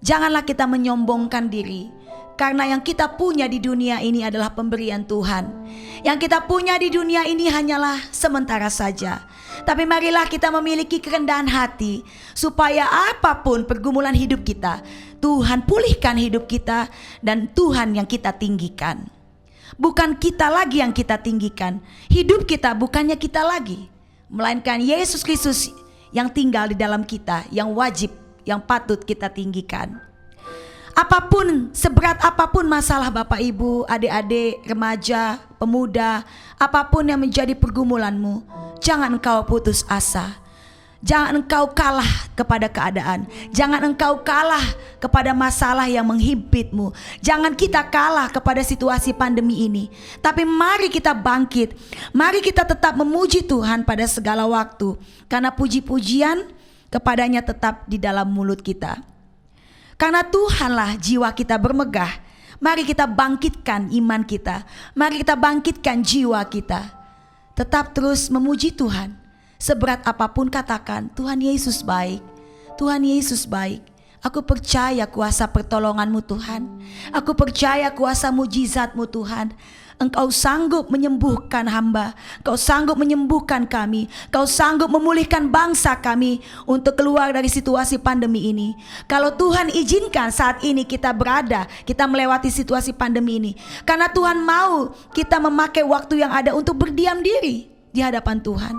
Janganlah kita menyombongkan diri, karena yang kita punya di dunia ini adalah pemberian Tuhan. Yang kita punya di dunia ini hanyalah sementara saja. Tapi marilah kita memiliki kerendahan hati, supaya apapun pergumulan hidup kita, Tuhan pulihkan hidup kita, dan Tuhan yang kita tinggikan. Bukan kita lagi yang kita tinggikan. Hidup kita bukannya kita lagi, melainkan Yesus Kristus yang tinggal di dalam kita, yang wajib, yang patut kita tinggikan. Apapun, seberat apapun masalah Bapak Ibu, adik-adik, remaja, pemuda, apapun yang menjadi pergumulanmu, jangan engkau putus asa. Jangan engkau kalah kepada keadaan. Jangan engkau kalah kepada masalah yang menghimpitmu. Jangan kita kalah kepada situasi pandemi ini. Tapi mari kita bangkit. Mari kita tetap memuji Tuhan pada segala waktu. Karena puji-pujian kepadanya tetap di dalam mulut kita. Karena Tuhanlah jiwa kita bermegah. Mari kita bangkitkan iman kita. Mari kita bangkitkan jiwa kita. Tetap terus memuji Tuhan. Seberat apapun katakan, Tuhan Yesus baik. Tuhan Yesus baik. Aku percaya kuasa pertolongan-Mu Tuhan. Aku percaya kuasa mujizat-Mu Tuhan. Engkau sanggup menyembuhkan hamba. Engkau sanggup menyembuhkan kami. Engkau sanggup memulihkan bangsa kami untuk keluar dari situasi pandemi ini. Kalau Tuhan izinkan saat ini kita berada, kita melewati situasi pandemi ini, karena Tuhan mau kita memakai waktu yang ada untuk berdiam diri di hadapan Tuhan.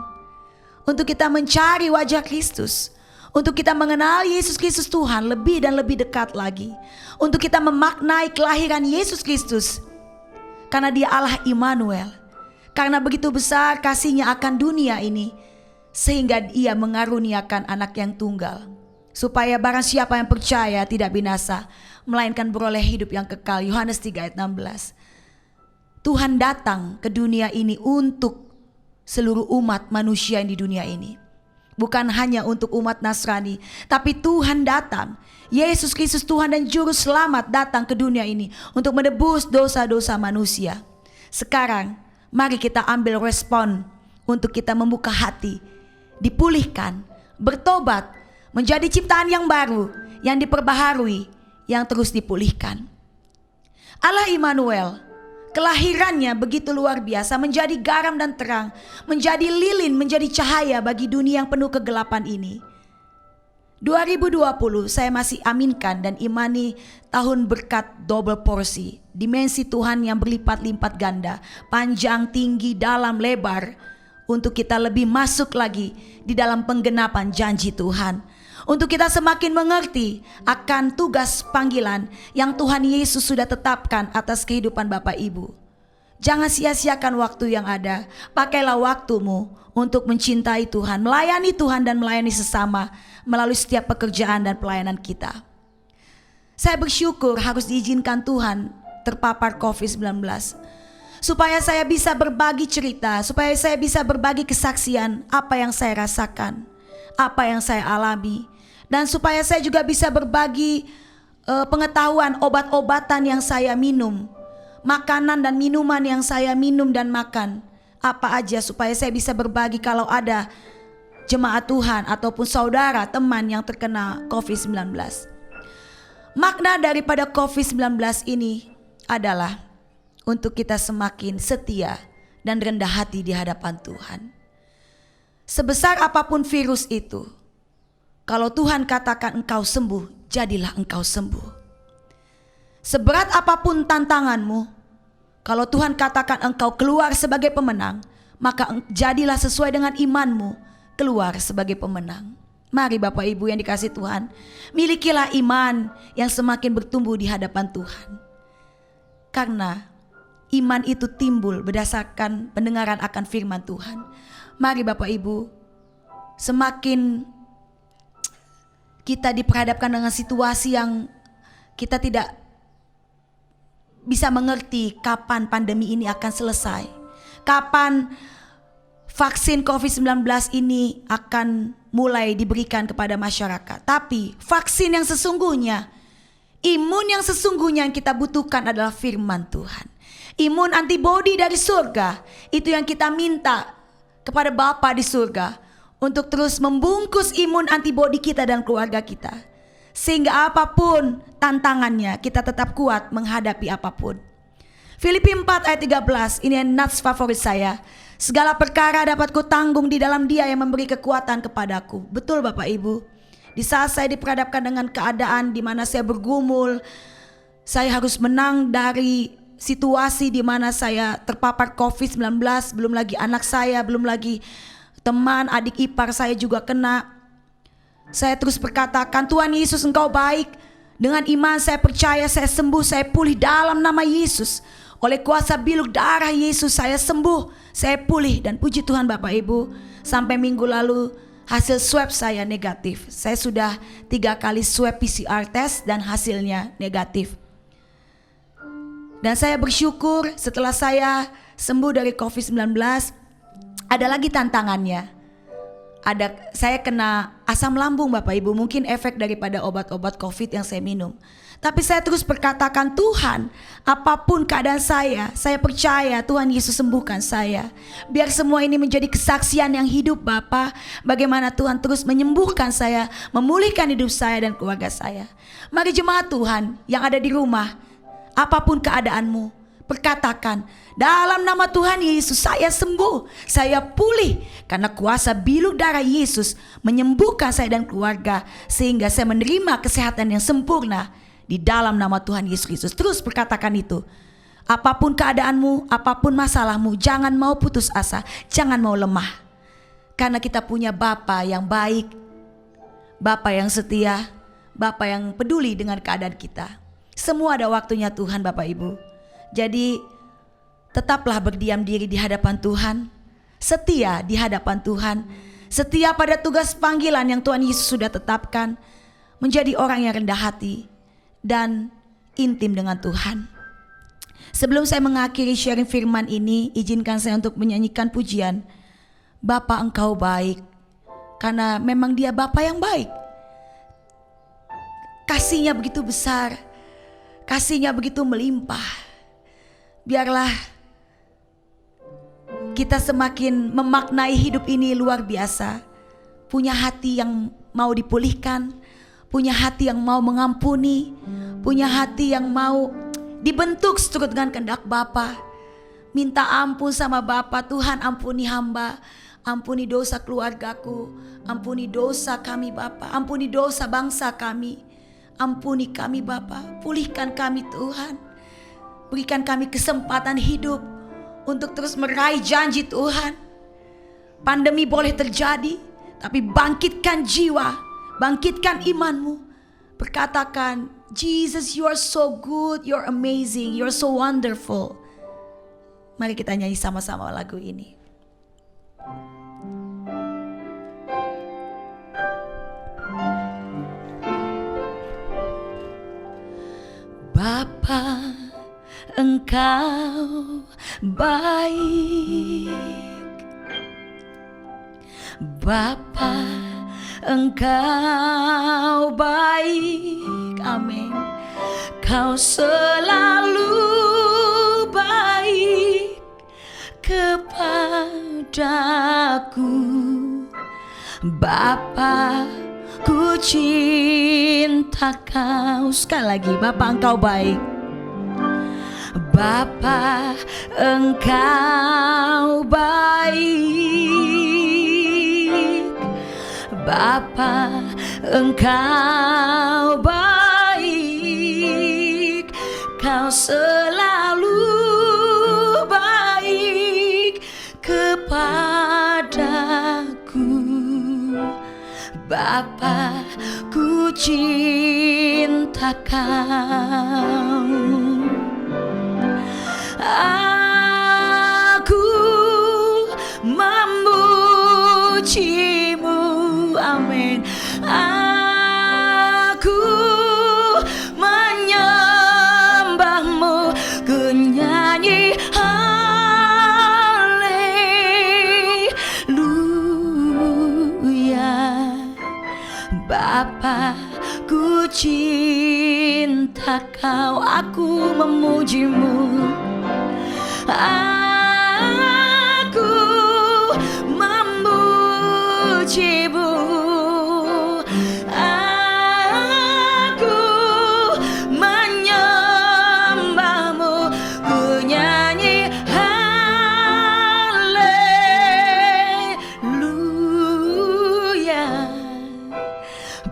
Untuk kita mencari wajah Kristus. Untuk kita mengenal Yesus Kristus Tuhan lebih dan lebih dekat lagi. Untuk kita memaknai kelahiran Yesus Kristus. Karena Dia Allah Immanuel. Karena begitu besar kasih-Nya akan dunia ini, sehingga Ia mengaruniakan anak yang tunggal. Supaya barang siapa yang percaya tidak binasa, melainkan beroleh hidup yang kekal. Yohanes 3 ayat 16. Tuhan datang ke dunia ini untuk seluruh umat manusia yang di dunia ini. Bukan hanya untuk umat Nasrani, tapi Tuhan datang. Yesus Kristus Tuhan dan Juru Selamat datang ke dunia ini untuk menebus dosa-dosa manusia. Sekarang mari kita ambil respon untuk kita membuka hati, dipulihkan, bertobat, menjadi ciptaan yang baru, yang diperbaharui, yang terus dipulihkan. Allah Immanuel, kelahirannya begitu luar biasa, menjadi garam dan terang, menjadi lilin, menjadi cahaya bagi dunia yang penuh kegelapan ini. 2020 saya masih aminkan dan imani tahun berkat double porsi, dimensi Tuhan yang berlipat-lipat ganda, panjang, tinggi, dalam, lebar, untuk kita lebih masuk lagi di dalam penggenapan janji Tuhan. Untuk kita semakin mengerti akan tugas panggilan yang Tuhan Yesus sudah tetapkan atas kehidupan Bapak Ibu. Jangan sia-siakan waktu yang ada. Pakailah waktumu untuk mencintai Tuhan, melayani Tuhan dan melayani sesama melalui setiap pekerjaan dan pelayanan kita. Saya bersyukur harus diizinkan Tuhan terpapar COVID-19. Supaya saya bisa berbagi cerita, supaya saya bisa berbagi kesaksian apa yang saya rasakan, apa yang saya alami. Dan supaya saya juga bisa berbagi pengetahuan obat-obatan yang saya minum, makanan dan minuman yang saya minum dan makan, apa aja, supaya saya bisa berbagi kalau ada jemaat Tuhan ataupun saudara, teman yang terkena COVID-19. Makna daripada COVID-19 ini adalah untuk kita semakin setia dan rendah hati di hadapan Tuhan. Sebesar apapun virus itu, kalau Tuhan katakan engkau sembuh, jadilah engkau sembuh. Seberat apapun tantanganmu, kalau Tuhan katakan engkau keluar sebagai pemenang, maka jadilah sesuai dengan imanmu, keluar sebagai pemenang. Mari Bapak Ibu yang dikasihi Tuhan, milikilah iman yang semakin bertumbuh di hadapan Tuhan. Karena iman itu timbul berdasarkan pendengaran akan firman Tuhan. Mari Bapak Ibu, semakin kita diperhadapkan dengan situasi yang kita tidak bisa mengerti kapan pandemi ini akan selesai, kapan vaksin COVID-19 ini akan mulai diberikan kepada masyarakat. Tapi vaksin yang sesungguhnya, imun yang sesungguhnya yang kita butuhkan adalah firman Tuhan. Imun antibodi dari surga, itu yang kita minta kepada Bapa di surga, untuk terus membungkus imun antibodi kita dan keluarga kita. Sehingga apapun tantangannya, kita tetap kuat menghadapi apapun. Filipi 4 ayat 13, ini nats favorit saya. Segala perkara dapat kutanggung di dalam Dia yang memberi kekuatan kepadaku. Betul Bapak Ibu. Di saat saya diperhadapkan dengan keadaan di mana saya bergumul, saya harus menang dari situasi di mana saya terpapar COVID-19, belum lagi anak saya, belum lagi teman, adik ipar saya juga kena. Saya terus berkatakan, Tuhan Yesus Engkau baik. Dengan iman saya percaya saya sembuh, saya pulih dalam nama Yesus. Oleh kuasa biluk darah Yesus saya sembuh, saya pulih. Dan puji Tuhan Bapak Ibu, sampai minggu lalu hasil swab saya negatif. Saya sudah 3 kali swab PCR test dan hasilnya negatif. Dan saya bersyukur setelah saya sembuh dari COVID-19, ada lagi tantangannya. Saya kena asam lambung Bapak Ibu, mungkin efek daripada obat-obat COVID yang saya minum. Tapi saya terus berkatakan, Tuhan, apapun keadaan saya percaya Tuhan Yesus sembuhkan saya. Biar semua ini menjadi kesaksian yang hidup Bapa, bagaimana Tuhan terus menyembuhkan saya, memulihkan hidup saya dan keluarga saya. Mari jemaat Tuhan yang ada di rumah, apapun keadaanmu, perkatakan, dalam nama Tuhan Yesus saya sembuh, saya pulih. Karena kuasa biluk darah Yesus menyembuhkan saya dan keluarga, sehingga saya menerima kesehatan yang sempurna di dalam nama Tuhan Yesus Kristus. Terus perkatakan itu. Apapun keadaanmu, apapun masalahmu, jangan mau putus asa, jangan mau lemah. Karena kita punya Bapa yang baik, Bapa yang setia, Bapa yang peduli dengan keadaan kita. Semua ada waktunya Tuhan Bapak Ibu. Jadi tetaplah berdiam diri di hadapan Tuhan, setia di hadapan Tuhan, setia pada tugas panggilan yang Tuhan Yesus sudah tetapkan, menjadi orang yang rendah hati dan intim dengan Tuhan. Sebelum saya mengakhiri sharing firman ini, izinkan saya untuk menyanyikan pujian Bapa Engkau baik, karena memang Dia Bapa yang baik. Kasih-Nya begitu besar, kasih-Nya begitu melimpah. Biarlah kita semakin memaknai hidup ini luar biasa. punya hati yang mau dipulihkan, punya hati yang mau mengampuni, punya hati yang mau dibentuk seturut dengan kehendak Bapa. Minta ampun sama Bapa, Tuhan ampuni hamba, ampuni dosa keluargaku, ampuni dosa kami Bapa, ampuni dosa bangsa kami, ampuni kami Bapa, pulihkan kami Tuhan. Berikan kami kesempatan hidup untuk terus meraih janji Tuhan. Pandemi boleh terjadi, tapi bangkitkan jiwa, bangkitkan imanmu. Berkatakan, Jesus, you are so good, you're amazing, you're so wonderful. Mari kita nyanyi sama-sama lagu ini. Bapa, Engkau baik. Bapa, Engkau baik. Amin. Kau selalu baik kepadaku. Bapa, ku cinta Kau. Sekali lagi, Bapa Engkau baik. Bapa, Engkau baik. Bapa, Engkau baik. Kau selalu baik kepadaku. Bapa, ku cinta Kau. Aku memuji-Mu, amin. Aku menyembah-Mu, ku nyanyi haleluya. Bapa, ku cinta Kau, aku memuji-Mu. Aku memuji-Mu, aku menyembah-Mu, ku nyanyi haleluya.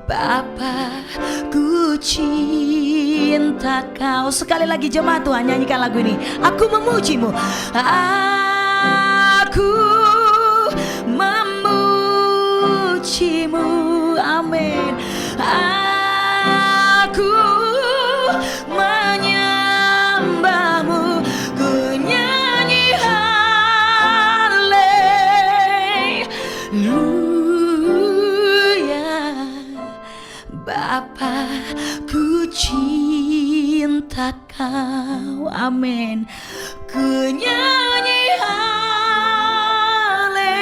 Bapa, ku cinta Kau. Sekali lagi jemaat Tuhan, nyanyikan lagu ini. Aku memuji-Mu, aku memuji-Mu, amin. Aku menyembah-Mu, ku nyanyi haleluya. Bapa, ku cinta Kau, amin. Ku nyanyi haleluya.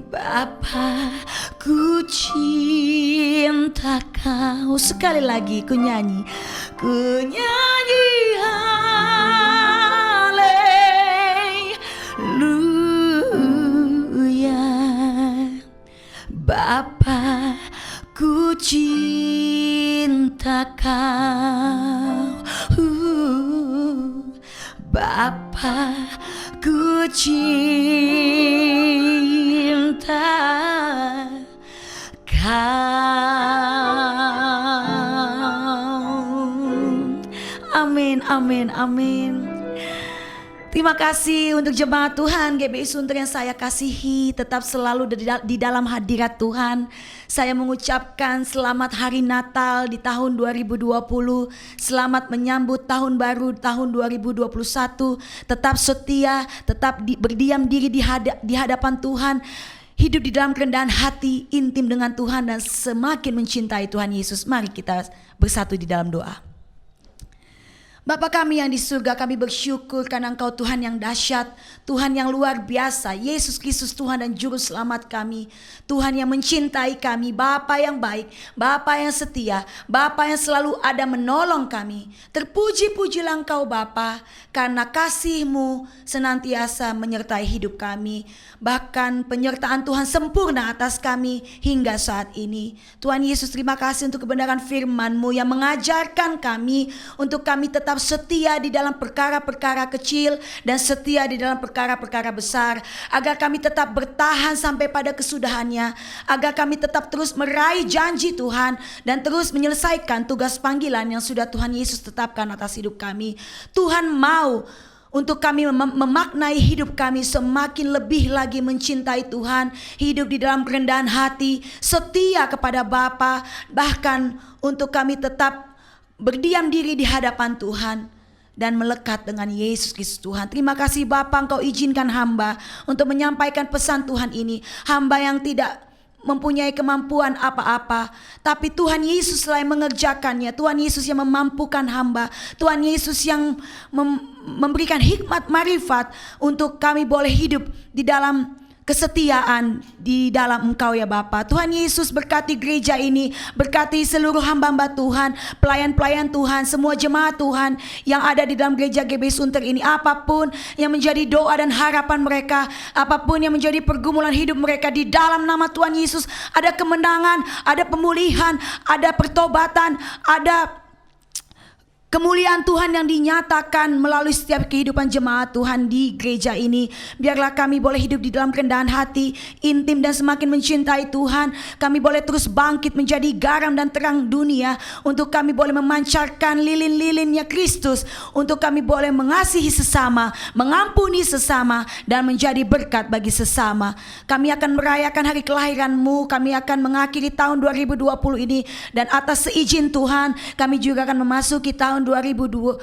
Bapa, ku cinta Kau. Sekali lagi ku nyanyi, ku nyanyi haleluya. Bapa, ku cinta Kau. Bapa, ku cinta Kau. Amin, amin, amin. Terima kasih untuk jemaat Tuhan GBI Sunter yang saya kasihi, tetap selalu di dalam hadirat Tuhan. Saya mengucapkan selamat hari Natal di tahun 2020. Selamat menyambut tahun baru tahun 2021. Tetap setia, tetap berdiam diri di hadapan Tuhan. Hidup di dalam kerendahan hati, intim dengan Tuhan dan semakin mencintai Tuhan Yesus. Mari kita bersatu di dalam doa. Bapa kami yang di surga, kami bersyukur karena Engkau Tuhan yang dahsyat, Tuhan yang luar biasa, Yesus Kristus Tuhan dan Juru Selamat kami, Tuhan yang mencintai kami, Bapa yang baik, Bapa yang setia, Bapa yang selalu ada menolong kami. Terpuji-pujilah Engkau Bapa, karena kasih-Mu senantiasa menyertai hidup kami, bahkan penyertaan Tuhan sempurna atas kami hingga saat ini. Tuhan Yesus, terima kasih untuk kebenaran firman-Mu yang mengajarkan kami untuk kami tetap setia di dalam perkara-perkara kecil dan setia di dalam perkara-perkara besar, agar kami tetap bertahan sampai pada kesudahannya, agar kami tetap terus meraih janji Tuhan dan terus menyelesaikan tugas panggilan yang sudah Tuhan Yesus tetapkan atas hidup kami. Tuhan mau untuk kami memaknai hidup kami semakin lebih lagi mencintai Tuhan, hidup di dalam kerendahan hati, setia kepada Bapa, bahkan untuk kami tetap berdiam diri di hadapan Tuhan dan melekat dengan Yesus Kristus Tuhan. Terima kasih Bapa, Engkau izinkan hamba untuk menyampaikan pesan Tuhan ini. Hamba yang tidak mempunyai kemampuan apa-apa, tapi Tuhan Yesus yang mengerjakannya. Tuhan Yesus yang memampukan hamba. Tuhan Yesus yang memberikan hikmat marifat untuk kami boleh hidup di dalam kesetiaan di dalam Engkau ya Bapa. Tuhan Yesus, berkati gereja ini, berkati seluruh hamba-hamba Tuhan, pelayan-pelayan Tuhan, semua jemaat Tuhan yang ada di dalam gereja GB Sunter ini. Apapun yang menjadi doa dan harapan mereka, apapun yang menjadi pergumulan hidup mereka, di dalam nama Tuhan Yesus ada kemenangan, ada pemulihan, ada pertobatan, ada kemuliaan Tuhan yang dinyatakan melalui setiap kehidupan jemaat Tuhan di gereja ini. Biarlah kami boleh hidup di dalam kerendahan hati, intim dan semakin mencintai Tuhan. Kami boleh terus bangkit menjadi garam dan terang dunia, untuk kami boleh memancarkan lilin-lilinnya Kristus, untuk kami boleh mengasihi sesama, mengampuni sesama, dan menjadi berkat bagi sesama. Kami akan merayakan hari kelahiran-Mu, kami akan mengakhiri tahun 2020 ini, dan atas seizin Tuhan kami juga akan memasuki tahun 2021.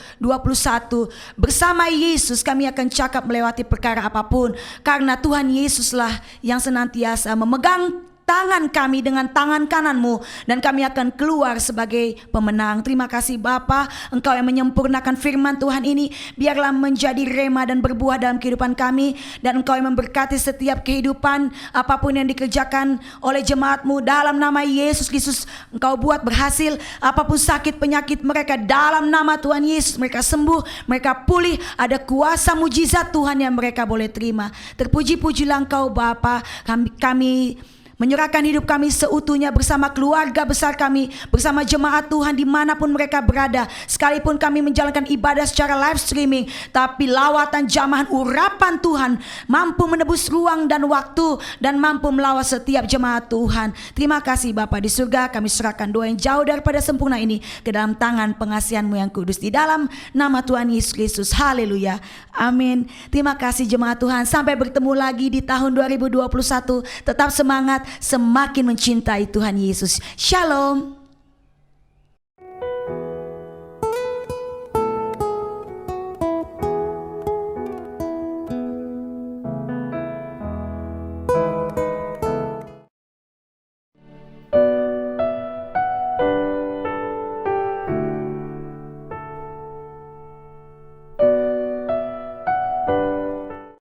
Bersama Yesus kami akan cakap melewati perkara apapun, karena Tuhan Yesuslah yang senantiasa memegang tangan kami dengan tangan kanan-Mu, dan kami akan keluar sebagai pemenang. Terima kasih Bapa, Engkau yang menyempurnakan firman Tuhan ini, biarlah menjadi rema dan berbuah dalam kehidupan kami, dan Engkau yang memberkati setiap kehidupan apapun yang dikerjakan oleh jemaat-Mu. Dalam nama Yesus Kristus Engkau buat berhasil, apapun sakit penyakit mereka, dalam nama Tuhan Yesus mereka sembuh, mereka pulih, ada kuasa mujizat Tuhan yang mereka boleh terima. Terpuji-pujilah Engkau Bapa. Kami menyerahkan hidup kami seutuhnya bersama keluarga besar kami, bersama jemaat Tuhan dimanapun mereka berada. Sekalipun kami menjalankan ibadah secara live streaming, tapi lawatan jamahan urapan Tuhan mampu menebus ruang dan waktu, dan mampu melawat setiap jemaat Tuhan. Terima kasih Bapa di surga, kami serahkan doa yang jauh daripada sempurna ini ke dalam tangan pengasihan-Mu yang kudus, di dalam nama Tuhan Yesus Kristus. Haleluya, amin. Terima kasih jemaat Tuhan, sampai bertemu lagi di tahun 2021. Tetap semangat, semakin mencintai Tuhan Yesus. Shalom.